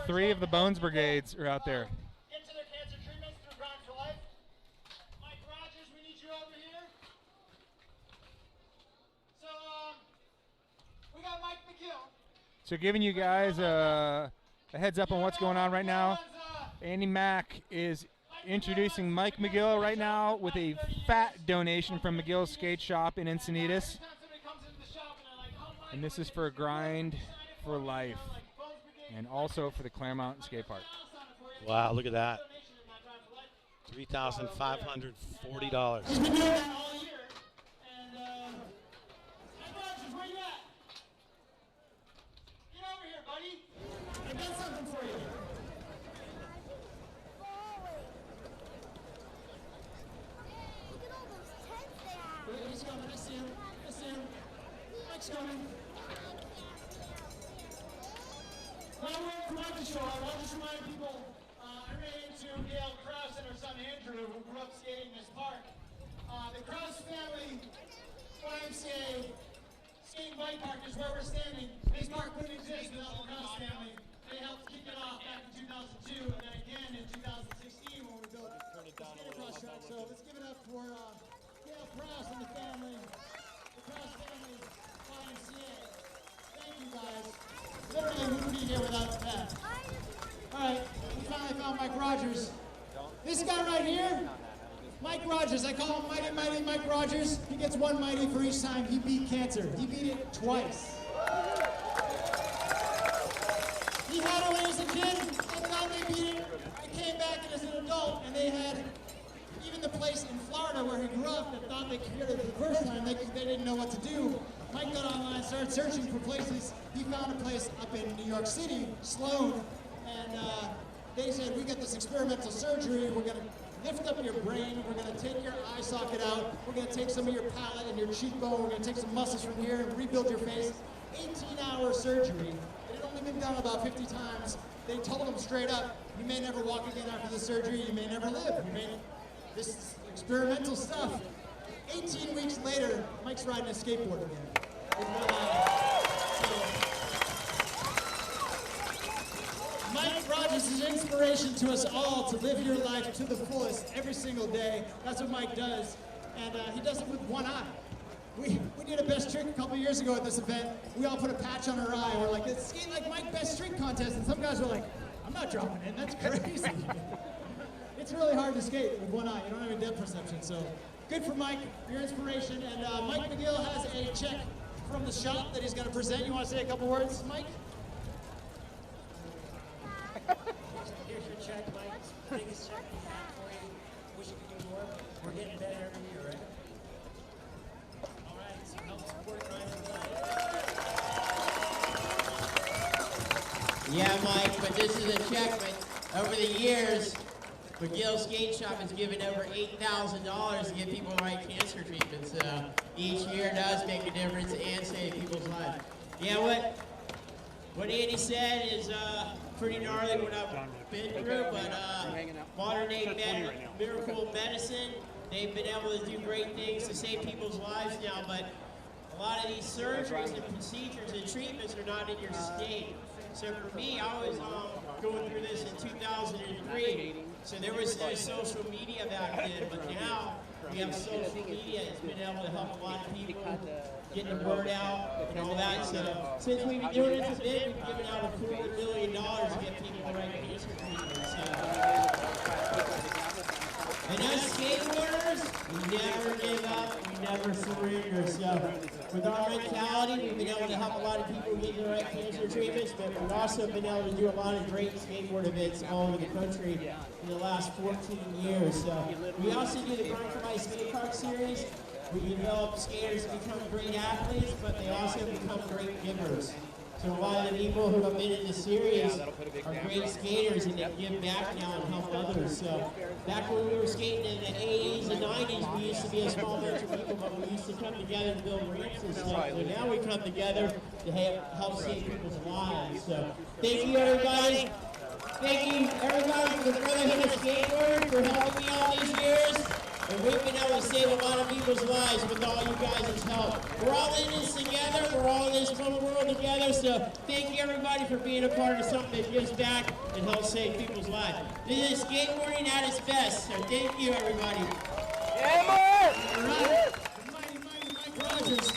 3 of the Bones Brigades are out there. Into their cancer treatments through Grind for Life. Mike Rogers, we need you over here. So we got Mike McGill. So giving you guys a heads up on what's going on right now. Andy Mack is introducing Mike McGill right now with a fat donation from McGill's Skate Shop in Encinitas. And this is for Grind for Life and also for the Clairemont Skatepark. Wow, look at that. $3,540. for Mike to show up, I'll just remind people, I ran into Gail Krause and her son Andrew, who grew up skating in this park. The Krause family YMCA skate bike park is where we're standing. This park wouldn't exist without the Krause family. They helped kick it off back in 2002 and then again in 2016 when we built the Skatepark track. So let's give it up for Gail Krause and the family, the Krause family YMCA. Thank you guys. Literally, we wouldn't be here without that. All right, we finally found Mike Rogers. This guy right here, Mike Rogers. I call him Mighty Mighty Mike Rogers. He gets one mighty for each time he beat cancer. He beat it twice. He had it when he was a kid, and now they beat it. He came back as an adult, and they had even the place in Florida where he grew up that thought they cured it the first time. They didn't know what to do. Mike got online, started searching for places. He found a place up in New York City, Sloan, and they said, we got this experimental surgery. We're going to lift up your brain. We're going to take your eye socket out. We're going to take some of your palate and your cheekbone. We're going to take some muscles from here and rebuild your face. 18-hour surgery. It had only been done about 50 times. They told him straight up, you may never walk again after the surgery. You may never live. This is experimental stuff. 18 weeks later, Mike's riding a skateboard again. Mike Rogers is an inspiration to us all to live your life to the fullest every single day. That's what Mike does, and he does it with one eye. We did a best trick a couple years ago at this event. We all put a patch on our eye. We're like, let's skate like Mike best trick contest, and some guys were like, I'm not dropping in, that's crazy. It's really hard to skate with one eye. You don't have any depth perception, so good for Mike, your inspiration. And Mike McGill has a check from the shop that he's going to present. You want to say a couple words, Mike? Here's your check, Mike. Biggest check we have for you. Wish you could do more. We're getting better every year, right? All right, so help support Grind for Life. Yeah, Mike, but this is a check. But over the years, McGill Skate Shop has given over $8,000 to get people the right cancer treatments. Each year does make a difference and save people's lives. Yeah, what Andy said is pretty gnarly what I've been through, but modern day miracle medicine, they've been able to do great things to save people's lives now, but a lot of these surgeries and procedures and treatments are not in your state. So for me, I was going through this in 2003. So there was no social media back then, but now we have social media. It's been able to help a lot of people get the word out and all that. So since we've been doing this a bit, we've given out $250 million to get people the right cancer treatment. And as skateboarders, we never give up, we never surrender. So with our mentality, we've been able to help a lot of people get the right cancer treatments, but we've also been able to do a lot of great skateboard events all over the country in the last 14 years. So we also do the Grind for Life Skatepark series. We develop skaters to become great athletes, but they also become great givers. So a lot of the people who have been in the series are great skaters and they give back now and help others. So back when we were skating in the 80s and 90s, we used to be a small bunch of people, but we used to come together and build ramps and stuff. So now we come together to help save people's lives. So thank you, everybody. Thank you, everybody, for the Brotherhood of Skateboarders for helping me all these years. And we've been able to save a lot of people's lives with all you guys' help. We're all in this together. We're all in this fun world together. So thank you, everybody, for being a part of something that gives back and helps save people's lives. This is skateboarding at its best. So thank you, everybody. All right. Mighty Mike Rogers.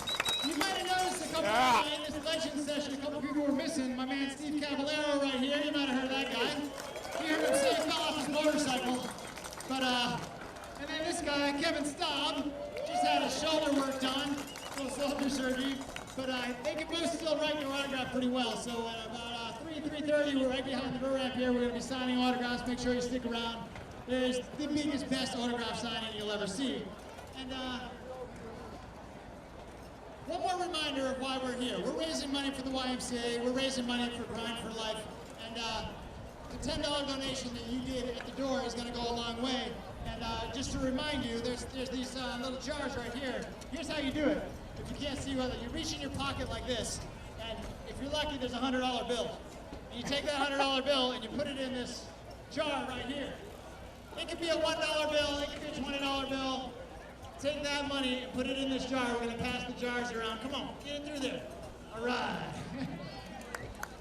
You might have noticed a couple in this legend session, a couple people were missing. My man Steve Cavallero right here. You might have heard that guy. You heard him say he fell off his motorcycle. But and then this guy, Kevin Staub, just had his shoulder work done, little shoulder surgery, but they can both still write your autograph pretty well. So at about 3:30, we're right behind the ramp here. We're going to be signing autographs. Make sure you stick around. There's the biggest, best autograph signing you'll ever see. And one more reminder of why we're here. We're raising money for the YMCA. We're raising money for Grind for Life. And the $10 donation that you did at the door is going to go a long way. And just to remind you, there's these little jars right here. Here's how you do it. If you can't see whether you reach in your pocket like this, and if you're lucky, there's a $100 bill. and you take that $100 bill and you put it in this jar right here. It could be a $1 bill, it could be a $20 bill. Take that money and put it in this jar. We're going to pass the jars around. Come on, get it through there. All right.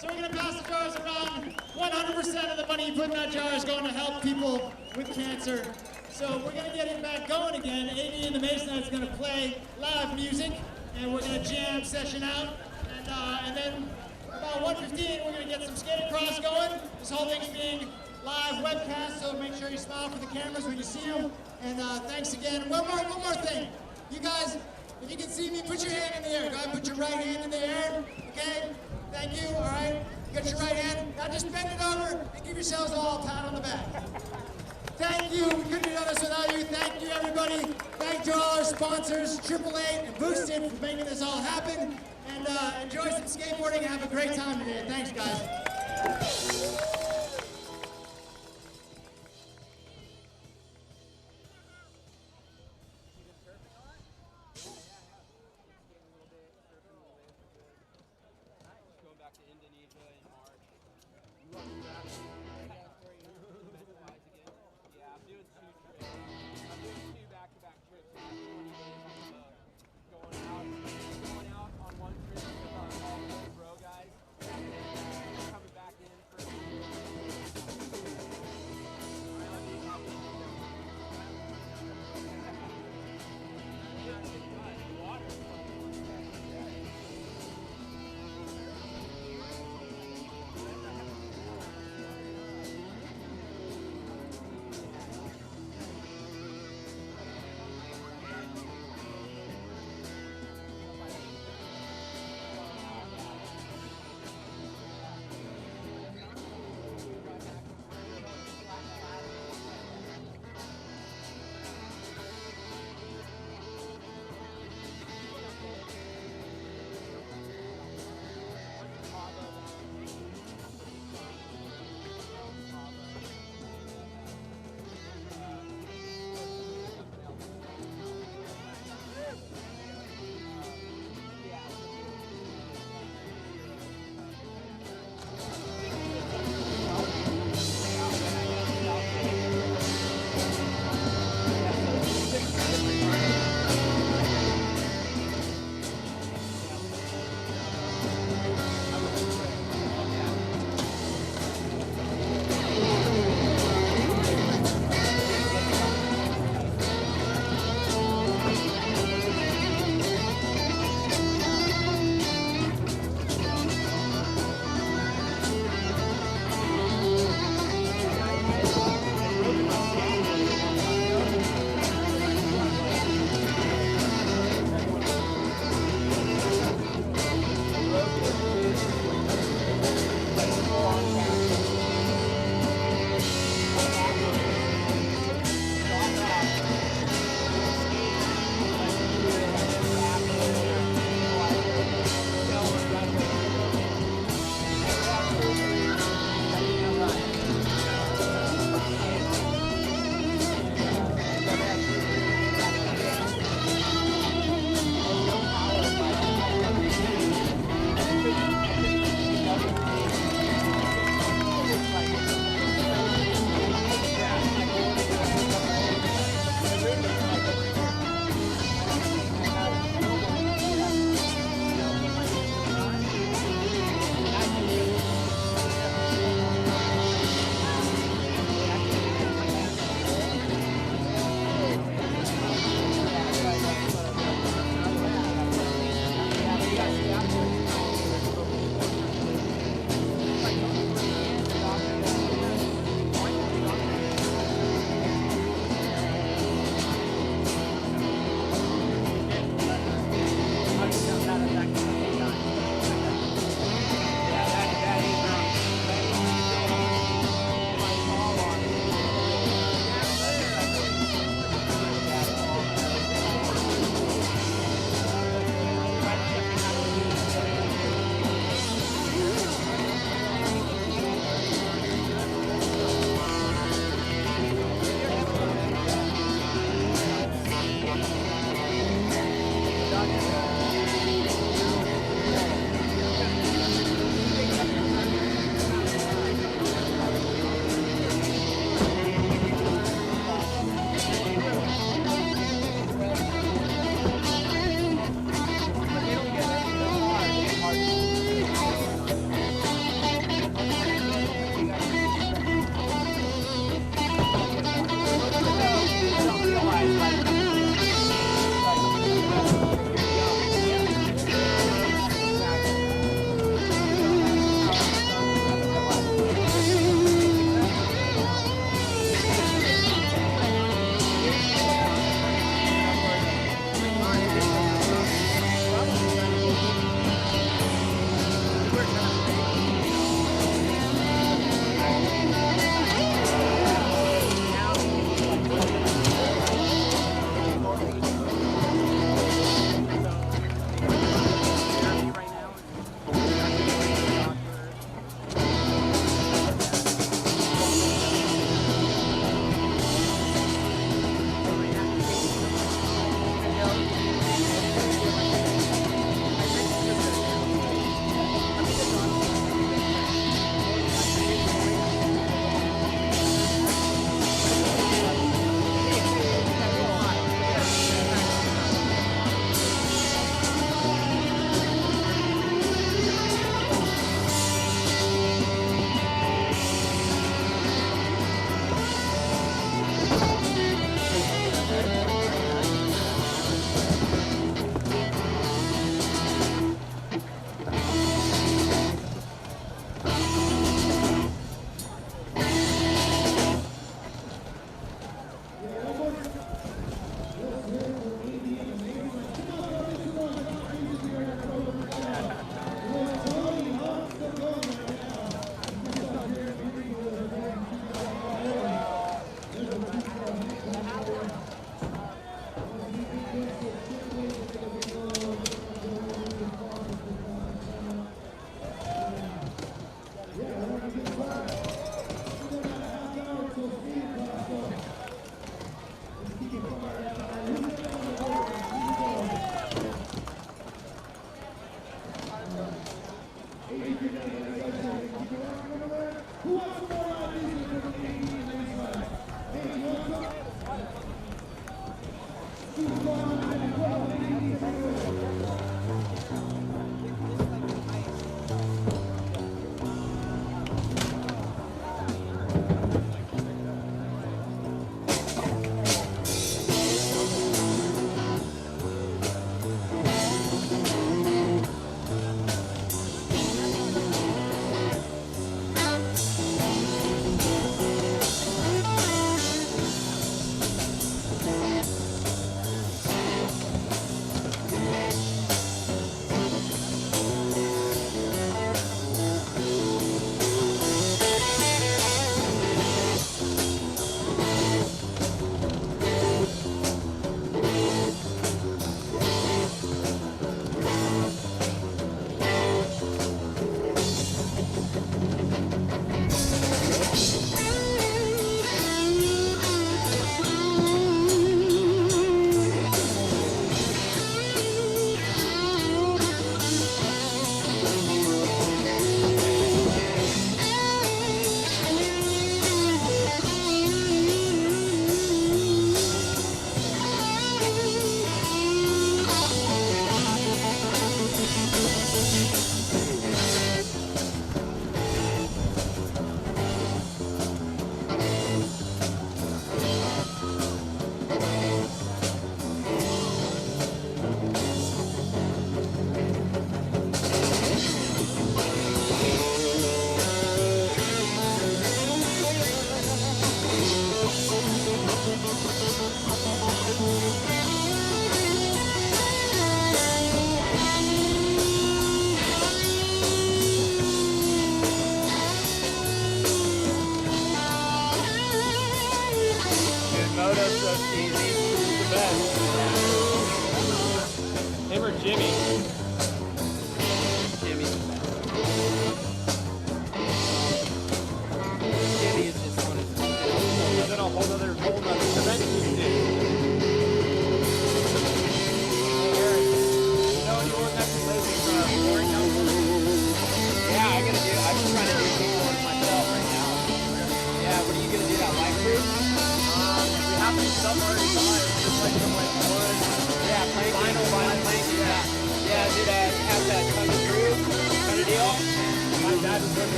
So we're going to pass the jars around. 100% of the money you put in that jar is going to help people with cancer. So we're going to get it back going again. Amy and the Mason is going to play live music, and we're going to jam session out. And then about 1:15, we're going to get some Skatepark going. This whole thing's being live webcast, so make sure you smile for the cameras when you see them. And thanks again. One more thing. You guys, if you can see me, put your hand in the air. Go ahead and put your right hand in the air. Okay? Thank you. All right? You got your right hand. Now just bend it over and give yourselves all a pat on the back. Thank you. We couldn't have done this without you. Thank you, everybody. Thank you to all our sponsors, 888 and Boosted, for making this all happen. And enjoy some skateboarding and have a great time today. Thanks, guys. Going out on one trip with our all pro guys, coming back in for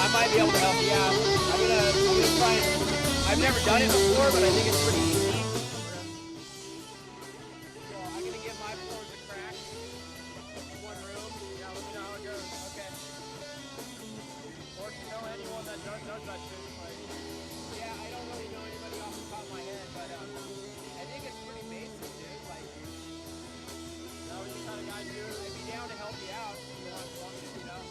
I might be able to help you out. I'm gonna try and, I've never done it before, but I think it's pretty easy. So I'm gonna give my floors a crack. One room. Yeah, let me know how it goes. Okay. Or if you know anyone that does that shit, like, yeah, I don't really know anybody off the top of my head, but I think it's pretty basic, dude. Like, that was the kind of guy, dude. I'd be down to help you out. You know.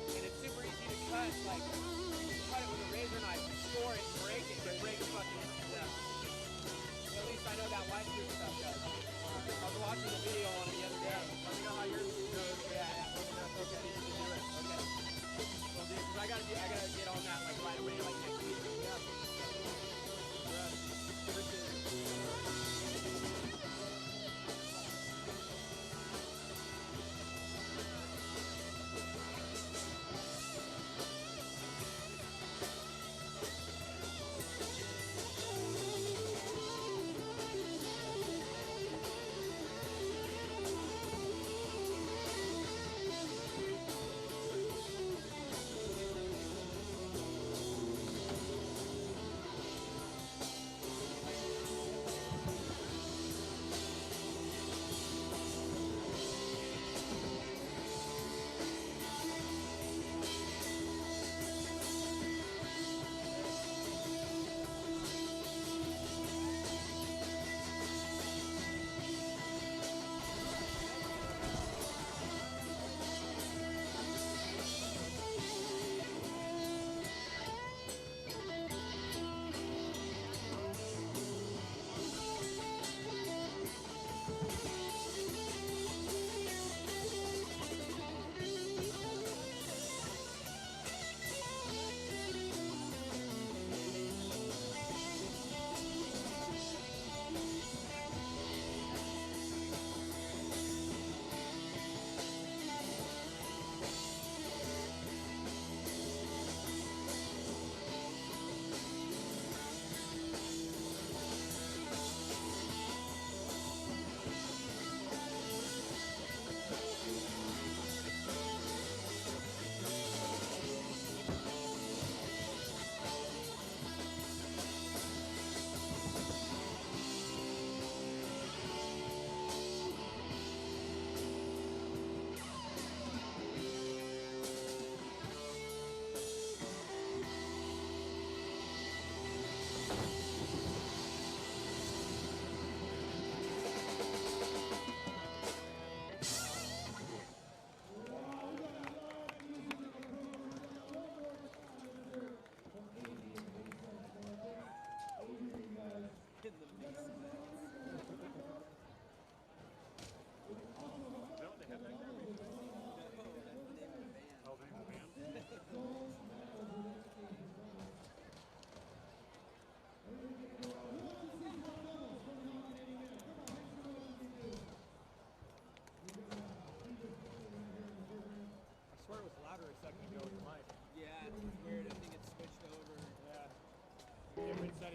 And it's super easy to cut, like, cut it with a razor knife, store it, break it, but break the fucking, yeah. So at least I know that white food stuff does. I was watching the video on it the other day. Let me know how yours goes. Yeah, yeah. Okay, you can do it. Okay. Well, dude, because I gotta get on that, like, right away, like, next week. Yeah. Appreciate it.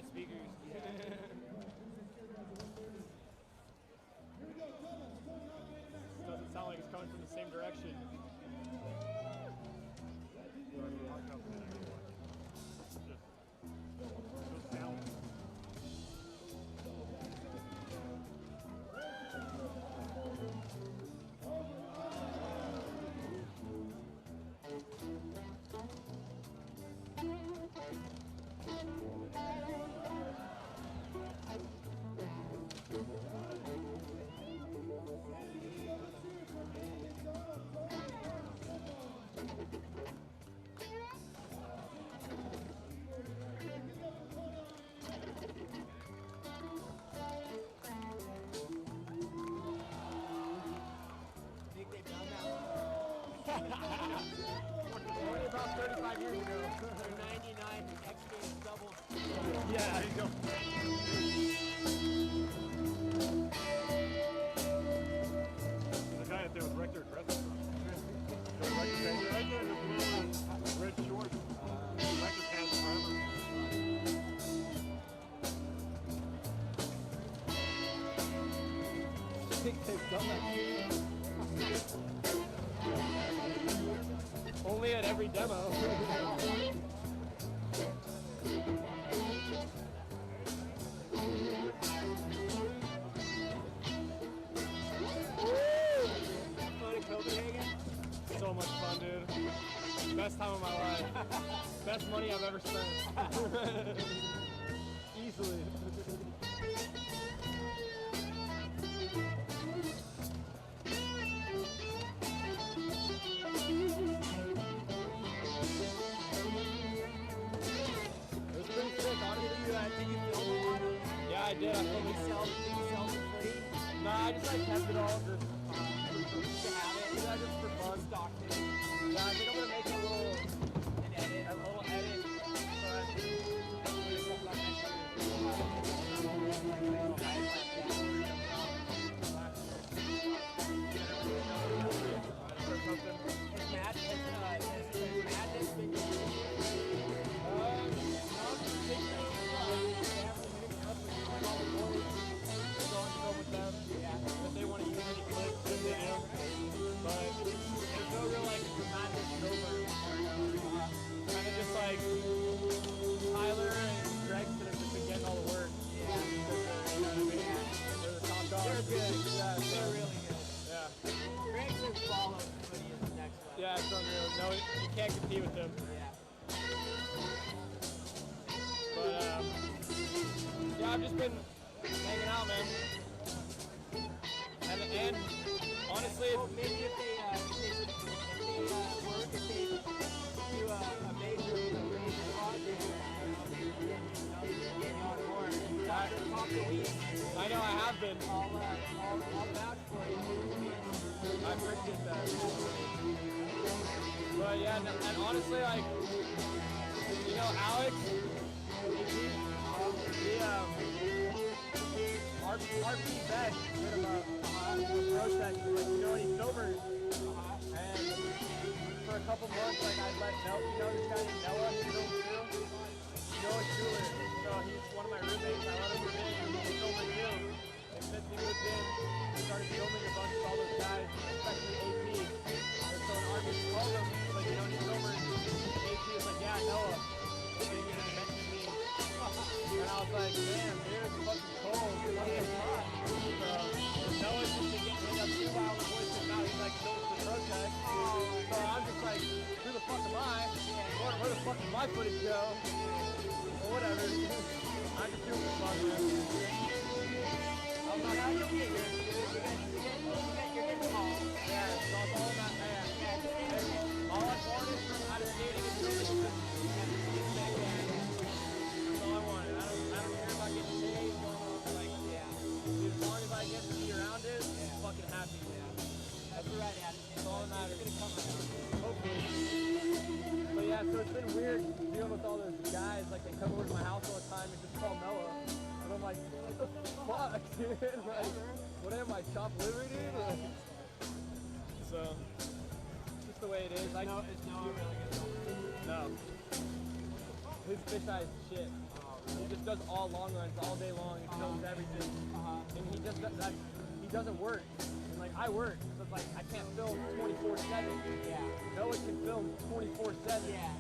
of speakers. Doesn't sound like it's coming from the same direction. Just down. Only about 35 years ago. 99 X Games double. Yeah, there you go. The guy up there with Rector Aggressive. Right there, the blue red shorts. Rector pants forever. I think they've done that. Only at every demo. Fun in Copenhagen. So much fun, dude. Best time of my life. Best money I've ever spent. Easily. Yeah, I did. I filmed it. Did you sell it for free? Nah, I just like kept it all just To have it? yeah, just for fun. Stock it. Yeah, I think I'm gonna make a little edit. Has Madness been If they want to use any clips, then they do. But there's no real like dramatic over. Kind of just like Tyler and Gregson have just been getting all the work. Yeah. You know what I mean? They're the top dogs. They're good. Yeah, They're really good. Yeah. Gregson's followed, but he is the next level. Yeah, it's unreal. No, you can't compete with them. Yeah. But yeah, I've just been hanging out, man. And honestly, Well, maybe if they do a major project, get on board. Talk to weeks. I know I have been. I'll vouch for you. I appreciate that. But yeah, and honestly, like, you know, Alex, our feedback did about approach that, like, you know, he's sober. And for a couple months, like, I let know, you know, this guy named Noah, you know, Noah Schuler. So he's one of my roommates. I let him move in. He's sober too. And since he moved in, we started filming a bunch of all those guys, especially AP. And so when Argus called him, he's like, you know, he's sober. AP was like, yeah, Noah. So he didn't mention me. And I was like, damn, dude, it's fucking cold. Dude, what the fuck? So Noah's just been getting hit up too while the voice is out. He's like, so it's the protest. So I'm just like, who the fuck am I? Where the fuck does my footage go? Or whatever. I'm just doing this fun, man. I'm not out here. You're getting tall. Yeah, so it's all about that. All I wanted from out of skating is really just that's all I wanted. I don't care if I get paid, like, dude, as long as I get to be around it, I'm fucking happy. That's the right attitude. That's all that matters. It's gonna come around. Hopefully. But yeah, so it's been weird dealing with all those guys. Like, they come over to my house all the time and just call Noah. And I'm like, what the fuck, dude? Like, what am I, chopped liver, dude? Like, so, just the way it is. Is Noah really good? No. His fish eye is shit. Oh, He just does all long runs all day long. He films everything, and he just that. He doesn't work. And like I work, so it's like I can't film 24/7. Yeah. No one can film 24/7. Yeah.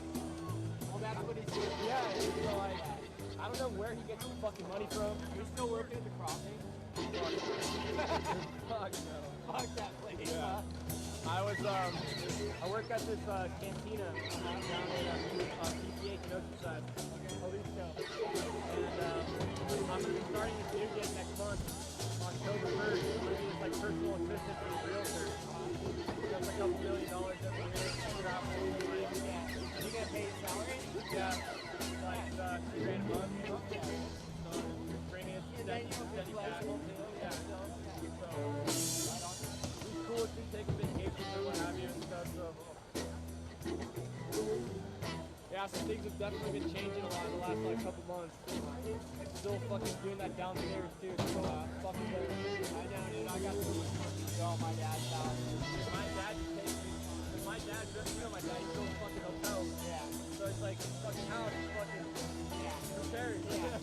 Well, that's what he's doing. Yeah. So like, I don't know where he gets his fucking money from. Are you still working at the crossing? Fuck no. Fuck that place. Yeah. I work at this cantina down in PCA in Oceanside. Jalisco. And I'm going to be starting this new gig next month, October 1st. I'm going to be this like personal assistant for the realtor. Just a couple $1 million every year. Travel. Yeah. Are you gonna pay his salary? Yeah. Like $3 grand a month. Yeah. So bring in steady cash. Yeah. So it's cool to take a vacation or what have you and stuff. So yeah, some things have definitely been changing a lot in the last like couple months. Still fucking doing that downstairs too. So fucking better. I know, dude. I got so much money to go at my dad's house. My dad just takes me. My dad just, you know, my dad still fucking hotels. Yeah. So it's like his fucking house is fucking prepared. Yeah.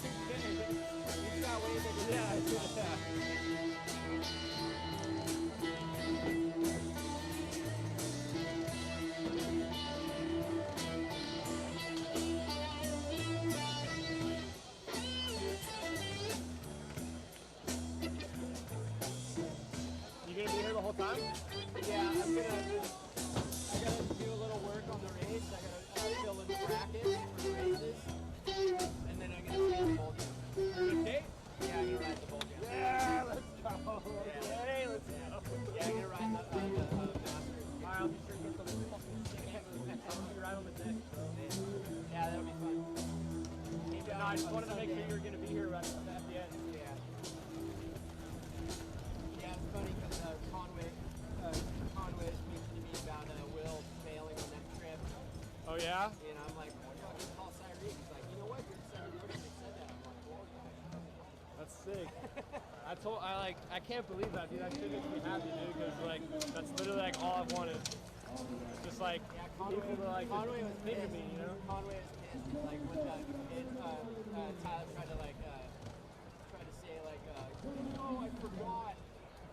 You got way bigger. Yeah. You gonna be here the whole time? Yeah, I gotta do a little work on the race. I gotta fill in the bracket for the races. And then I'm gonna skate the bowl jump. You're gonna skate? Yeah, I'm gonna ride the bowl jump. Yeah, let's go. Yeah. Hey, let's go. Yeah, I'm gonna ride the Masters. Alright, I'll be sure to get some fucking sick moves. I'm gonna be right on the neck, bro. Yeah, that'll be fun. No, I just wanted to make sure you were gonna be here right at the end. Yeah. Yeah, it's funny because Conway was speaking to me about Will failing on that trip. Oh yeah? And I'm like, what do I call Cyrene? He's like, you know what? You're 7 years. They said that. I'm like, well, That's sick. I can't believe that, dude. That shit makes me happy, dude, because like that's literally like all I've wanted. Just like people to like Conway was think of pissed. me, you know? Conway was pissed. Like when Tyler tried to say oh, I forgot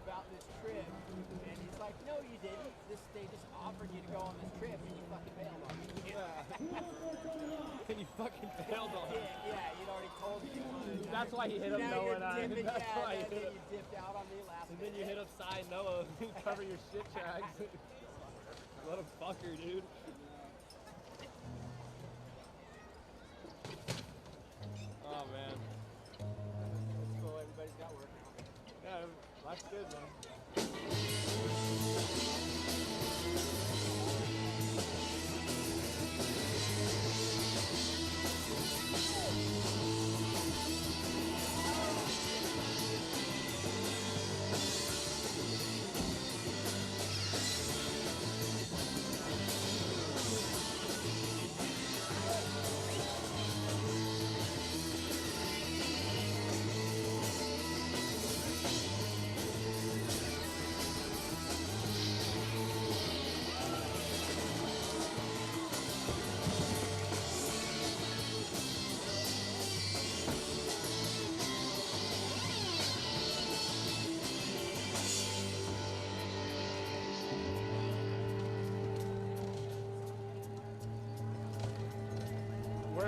about this trip, and he's like, no, you didn't. They just offered you to go on this trip, and you fucking bailed on it. Yeah. And you fucking failed on it. Yeah, he'd already told you. That's why he hit up Now Noah you're and I. dipping, That's why he and hit then up. you dipped out on me last And then you hit up Cy and Noah and cover your shit tracks. What a fucker, dude. Oh man. That's cool. Everybody's got work now. Yeah, life's good, man.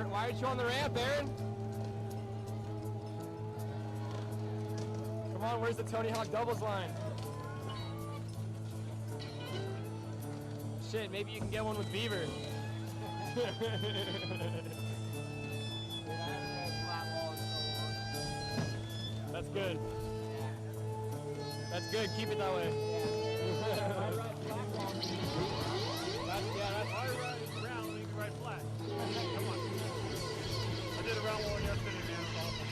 Why aren't you on the ramp, Aaron? Come on, where's the Tony Hawk doubles line? Shit, maybe you can get one with Beaver. That's good. That's good, keep it that way. That's hard riding around when you can ride flat. Come on. I did a round one yesterday, man. It's awesome.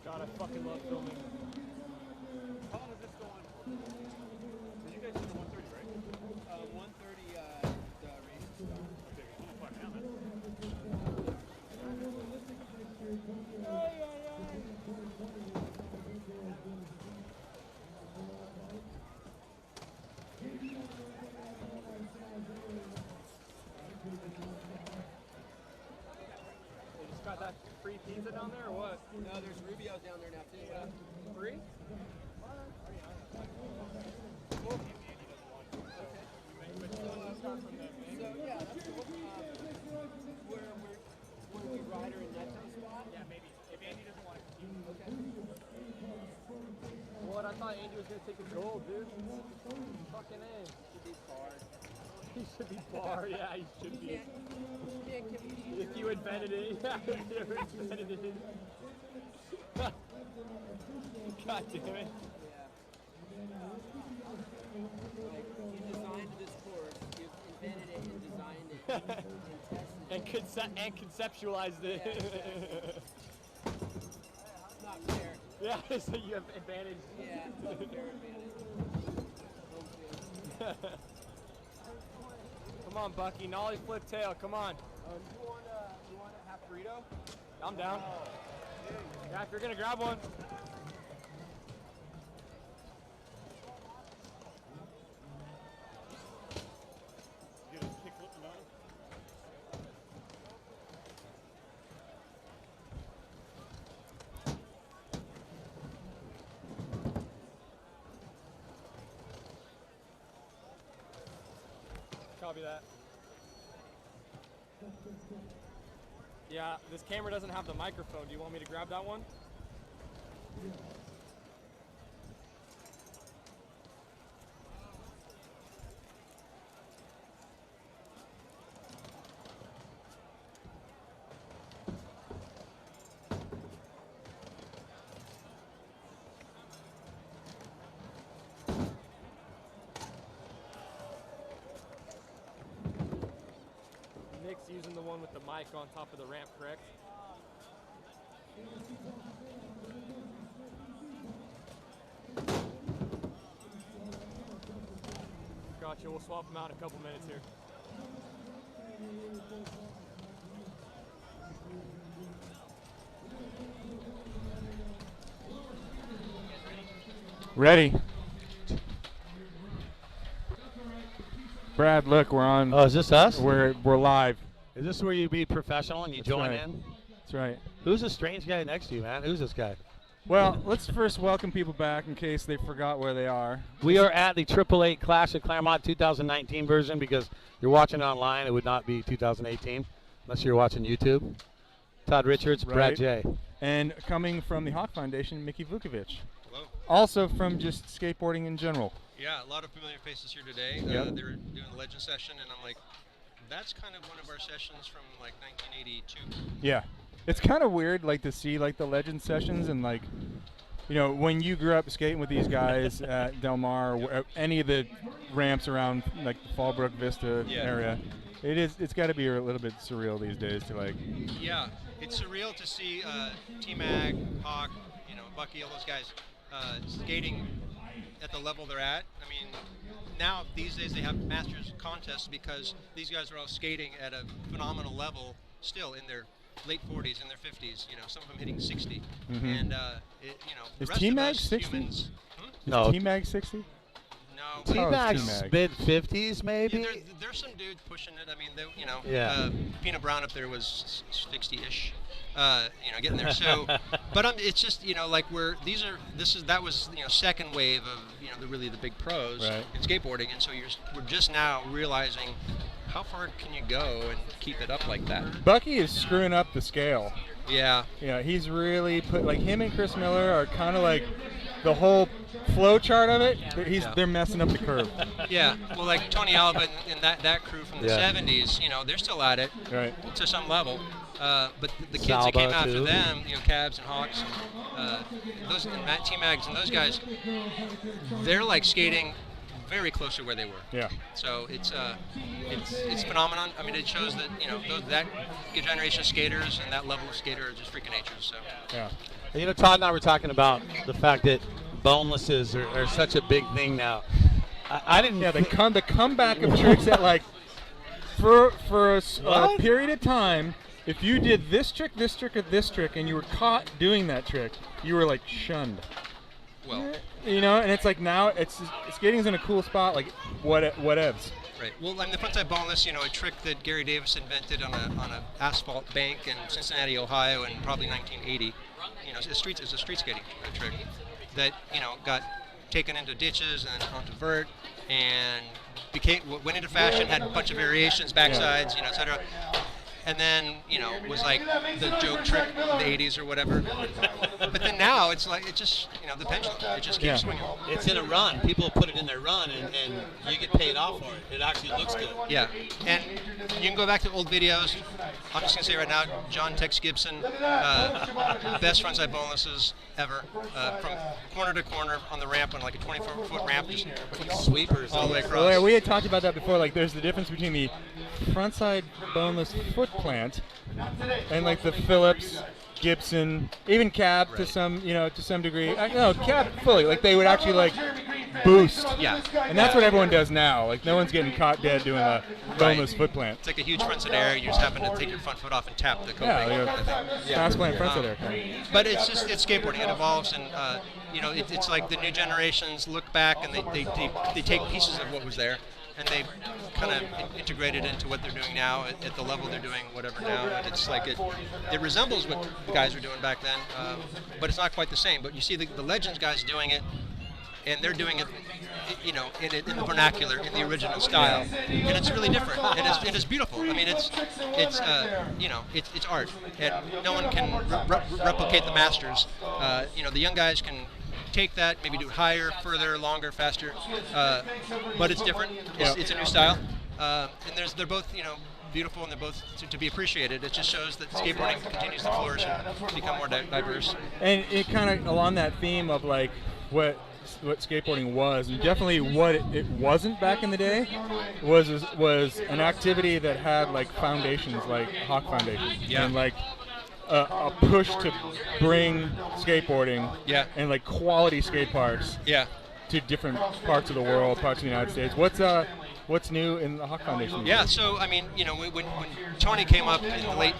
God, I fucking love filming. How long is this go on for? So you guys did a 130, right? 130 the race start. Okay, I'm gonna fuck down then. They just got that free pizza down there or what? No, there's Rubio's down there now too. Free? So yeah, that's cool. Where we rider in that time spot? Yeah, maybe. If Andy doesn't want to compete. Okay. What? I thought Andy was gonna take the gold, dude. Fucking A. Should be hard. He should be bar. Yeah, he should be. Can't compete. If you invented it, yeah, if you ever invented it. God damn it. Like, you designed this course, you invented it and designed it and tested it. And conceptualized it. Yeah, not fair. Yeah, so you have advantage. Yeah, not fair advantage. Come on, Bucky. Nollie flip tail. Come on. You want a half burrito? I'm down. Yeah, if you're gonna grab one. Get a kickflip from Copy that. Yeah, this camera doesn't have the microphone. Do you want me to grab that one? Nick's using the one with the mic on top of the ramp, correct? Gotcha, we'll swap them out in a couple minutes here. Ready. Brad, look, we're on. Oh, is this us? We're live. Is this where you be professional and you That's join right. in? That's right. Who's the strange guy next to you, man? Who's this guy? Well, let's first welcome people back in case they forgot where they are. We are at the 888 Clash at Clairemont 2019 version because you're watching it online. It would not be 2018 unless you're watching YouTube. Todd Richards, Brad Right. J. And coming from the Hawk Foundation, Mickey Vukovic. Hello. Also from just skateboarding in general. Yeah, a lot of familiar faces here today. Yep. They were doing the legend session, and I'm like, that's kind of one of our sessions from like 1982. Yeah, it's kind of weird, like, to see like the legend sessions and like, you know, when you grew up skating with these guys at Del Mar or any of the ramps around like the Fallbrook Vista area, it's got to be a little bit surreal these days to like. Yeah, it's surreal to see T-Mag, Hawk, you know, Bucky, all those guys skating at the level they're at. I mean, now these days they have masters contests because these guys are all skating at a phenomenal level still in their late 40s and their 50s. You know, some of them hitting 60. Mm-hmm. And you know, the Is rest T-Mag of us 60? humans. No. T-Mag 60? No. T-Mag's T-Mag. mid-50s, maybe? Yeah, there's some dude pushing it. I mean, they, you know, Yeah. Peanut Brown up there was 60-ish. You know, getting there. So, but it's just, you know, like that was, you know, second wave of, you know, the big pros in skateboarding, and so we're just now realizing how far can you go and keep it up like that. Bucky is screwing up the scale. Yeah. Yeah, he's really put, like, him and Chris Miller are kind of like the whole flow chart of it. They're messing up the curve. Yeah. Well, like Tony Alba and that crew from the 70s, you know, they're still at it to some level. But the kids that came after them, you know, Cabs and Hawks, and those and Matt T-Mags and those guys, they're like skating very close to where they were. Yeah. So it's phenomenon. I mean, it shows that, you know, that generation of skaters and that level of skater are just freaking natures. So. Yeah. You know, Todd and I were talking about the fact that bonelesses are such a big thing now. I didn't. Yeah, the comeback of tricks that, like, for a period of time, if you did this trick, or this trick, and you were caught doing that trick, you were like shunned. Well, you know, and it's like now skating's in a cool spot, like whatevs. Right. Well, I mean, the frontside boneless, you know, a trick that Gary Davis invented on a asphalt bank in Cincinnati, Ohio, in probably 1980. You know, it's a street skating trick that, you know, got taken into ditches and onto vert and went into fashion, had a bunch of variations, backsides, you know, etc. And then, you know, was like the joke trick of the 80s or whatever. But then now it's like, it just, you know, the pendulum, it just keeps swinging. It's in a run. People put it in their run, and you get paid off for it. It actually looks good. Yeah. And you can go back to old videos. I'm just going to say right now, John Tex Gibson, best frontside bonelesses ever. From corner to corner on the ramp, on like a 24-foot ramp, just sweepers all the way across. Well, yeah, we had talked about that before. Like, there's the difference between the frontside boneless foot plant and like the Phillips, Gibson, even Cab to some degree. No, Cab fully. Like, they would actually like boost. Yeah. And that's what everyone does now. Like, no one's getting caught dead doing a boneless foot plant. It's like a huge frontside air. You just happen to take your front foot off and tap the coping. Fast plant frontside air. But it's skateboarding. It evolves, and you know, it's like the new generations look back and they take pieces of what was there, and they kind of integrate it into what they're doing now at the level they're doing whatever now. And it's like it resembles what the guys were doing back then, but it's not quite the same. But you see the Legends guys doing it, and they're doing it, you know, in the vernacular, in the original style, and it's really different, and it's beautiful. I mean, it's you know, it's art, and no one can replicate the masters. You know, the young guys can take that, maybe do it higher, further, longer, faster, but it's different. It's a new style, and they're both, you know, beautiful, and they're both to be appreciated. It just shows that skateboarding continues to flourish and become more diverse. And it kind of along that theme of like what skateboarding was, and definitely what it wasn't back in the day, was an activity that had like foundations, like Hawk Foundation, and like a push to bring skateboarding and like quality skate parks to different parts of the world, parts of the United States. What's new in the Hawk Foundation? Yeah, so I mean, you know, when Tony came up in the late,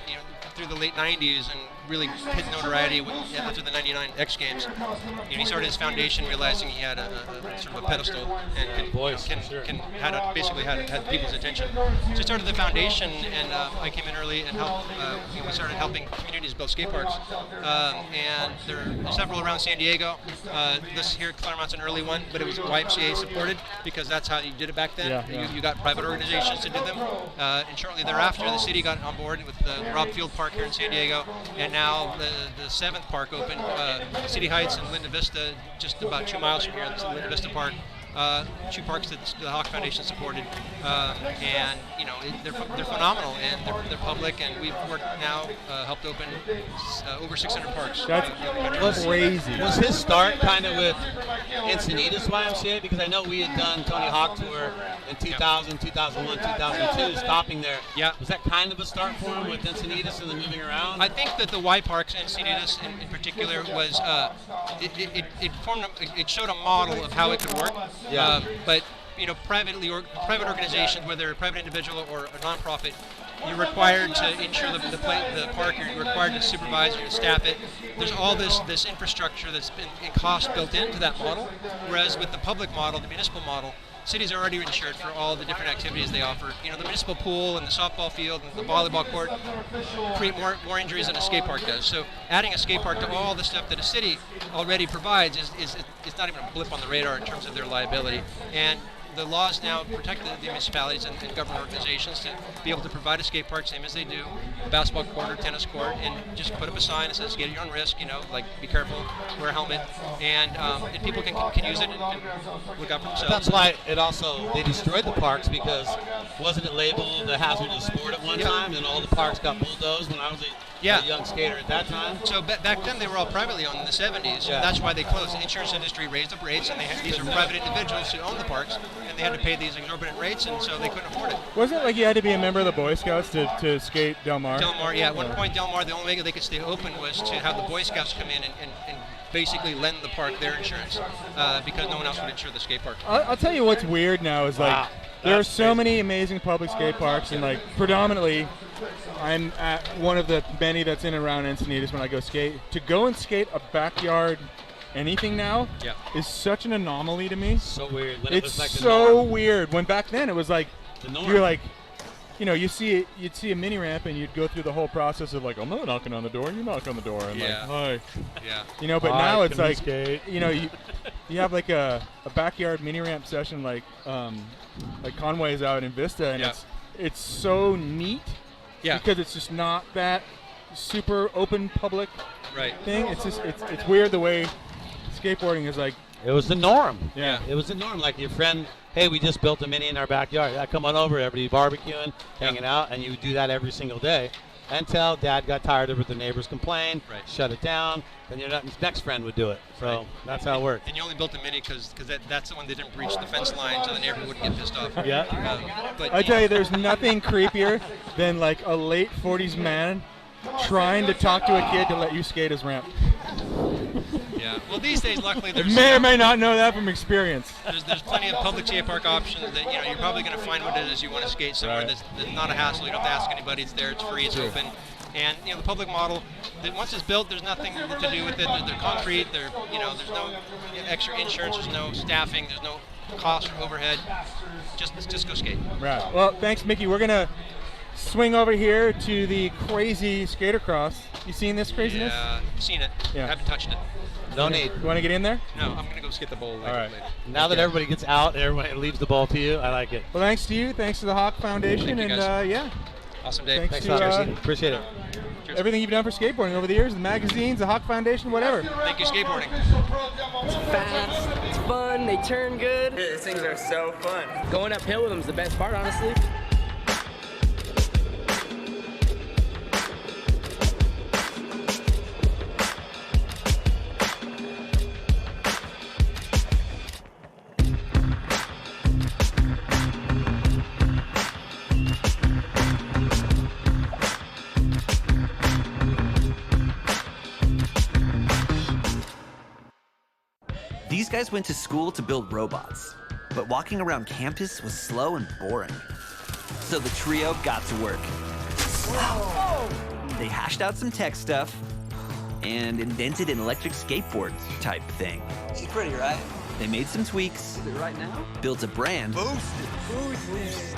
you know, through the late 90s and really hit notoriety after the 99 X Games, you know, he started his foundation realizing he had a sort of a pedestal and basically had people's attention. So he started the foundation, and I came in early and helped. You know, we started helping communities build skate parks, and there are several around San Diego. This here at Clairemont's an early one, but it was YMCA supported because that's how you did it back then. You got private organizations to do them, and shortly thereafter, the city got on board with the Rob Field Park here in San Diego, and now the 7th park opened, City Heights and Linda Vista, just about 2 miles from here. It's Linda Vista Park. 2 parks that the Hawk Foundation supported, and they're phenomenal, and they're public, and we've worked now, helped open over 600 parks. That's crazy. Was his start kind of with Encinitas YMCA? Because I know we had done Tony Hawk Tour in 2000, 2001, 2002, stopping there. Yeah. Was that kind of a start for him with Encinitas and then moving around? I think that the Y parks, Encinitas in particular, was it showed a model of how it could work. Yeah. But private organizations, whether a private individual or a nonprofit, you're required to insure the park. You're required to supervise or to staff it. There's all this infrastructure that's been in cost built into that model. Whereas with the public model, the municipal model, cities are already insured for all the different activities they offer. The municipal pool and the softball field and the volleyball court create more injuries than a skate park does. So adding a skate park to all the stuff that a city already provides is not even a blip on the radar in terms of their liability. And the laws now protect the municipalities and government organizations to be able to provide a skate park, same as they do a basketball court or tennis court, and just put up a sign that says skate at your own risk, like be careful, wear a helmet, and people can use it and look out for themselves. That's why they destroyed the parks, because wasn't it labeled a hazardous sport at one time, and all the parks got bulldozed when I was a young skater at that time? So back then they were all privately owned in the 70s, and that's why they closed. The insurance industry raised up rates, and these are private individuals who own the parks, and they had to pay these exorbitant rates, and so they couldn't afford it. Wasn't it like you had to be a member of the Boy Scouts to skate Del Mar? Del Mar, yeah. At one point, Del Mar, the only way they could stay open was to have the Boy Scouts come in and basically lend the park their insurance, because no one else would insure the skate park. I'll tell you what's weird now is there are so many amazing public skate parks, and predominantly I'm at one of the many that's in and around Encinitas when I go skate. To go and skate a backyard anything now is such an anomaly to me. So weird. It's so weird. When back then it was like, you're like, you'd see a mini ramp and you'd go through the whole process of I'm not knocking on the door, and you knock on the door and hi. Yeah. But Hi, now it's can we like, skate? you have like a backyard mini ramp session like Conway's out in Vista, and it's so neat. Yeah. Because it's just not that super open public thing. It's just it's weird the way skateboarding is like. It was the norm. Yeah. It was the norm. Like your friend, hey, we just built a mini in our backyard. Yeah, come on over, everybody barbecuing, hanging out, and you do that every single day. Until Dad got tired of it, the neighbors complained, shut it down, then your next friend would do it. So that's how it worked. And you only built a mini because that's the one that didn't breach the fence line, so the neighbor wouldn't get pissed off. Yeah. But I tell you, there's nothing creepier than like a late 40s man trying to talk to a kid to let you skate his ramp. Yeah. Well, these days, luckily, You there's may or may not know that from experience. there's plenty of public skate park options that you're probably going to find what it is you want to skate somewhere that's not a hassle. You don't have to ask anybody. It's there. It's free. It's open. And the public model, once it's built, there's nothing to do with it. They're concrete. There's no extra insurance. There's no staffing. There's no cost or overhead. Just go skate. Right. Well, thanks, Mickey. We're gonna swing over here to the crazy skater cross. You seen this craziness? Yeah, seen it. Yeah. Haven't touched it. No need. You want to get in there? No, I'm gonna go skate the bowl. All right. Later. Now that everybody gets out and everybody leaves the ball to you, I like it. Well, thanks to you. Thanks to the Hawk Foundation, Thank you, and guys. Awesome day. Thanks Thanks, to Todd. Appreciate it. Cheers. everything you've done for skateboarding over the years, the magazines, the Hawk Foundation, whatever. Thank you, skateboarding. It's fast, it's fun, they turn good. These things are so fun. Going uphill with them is the best part, honestly. These guys went to school to build robots, but walking around campus was slow and boring. So the trio got to work. They hashed out some tech stuff and invented an electric skateboard type thing. She's pretty, right? They made some tweaks, Is it right now? built a brand, Boost.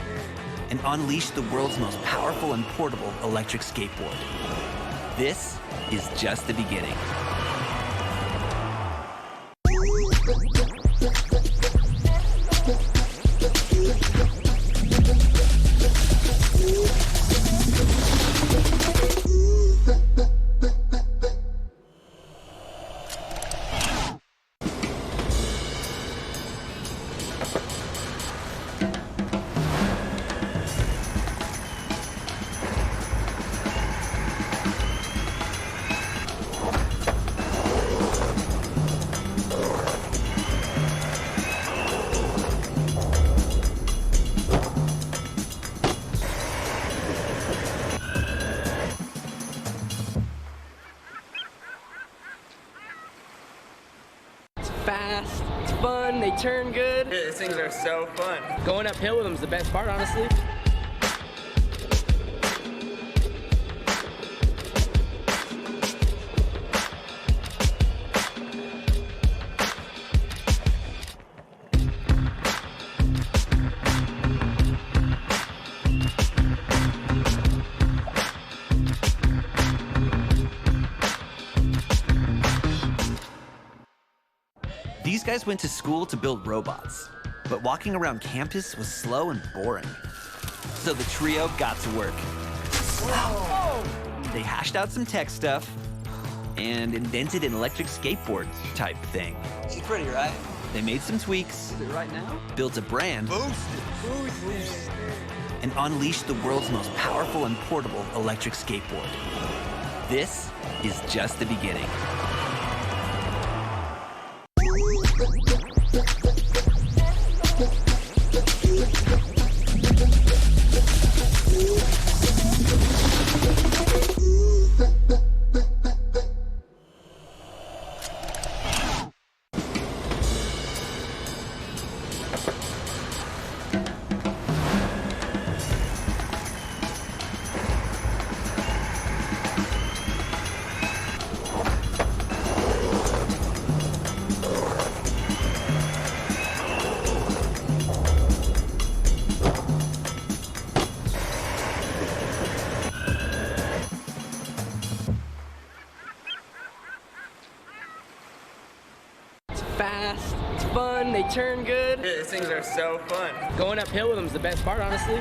and unleashed the world's most powerful and portable electric skateboard. This is just the beginning. fast, it's fun, they turn good. These things are so fun. Going uphill with them's the best part, honestly. These guys went to school to build robots, but walking around campus was slow and boring. So the trio got to work. They hashed out some tech stuff and invented an electric skateboard type thing. She's pretty, right? They made some tweaks, Is it right now? built a brand, Boost. and unleashed the world's most powerful and portable electric skateboard. This is just the beginning. Fast, it's fun, they turn good. These things are so fun. Going uphill with them's the best part, honestly.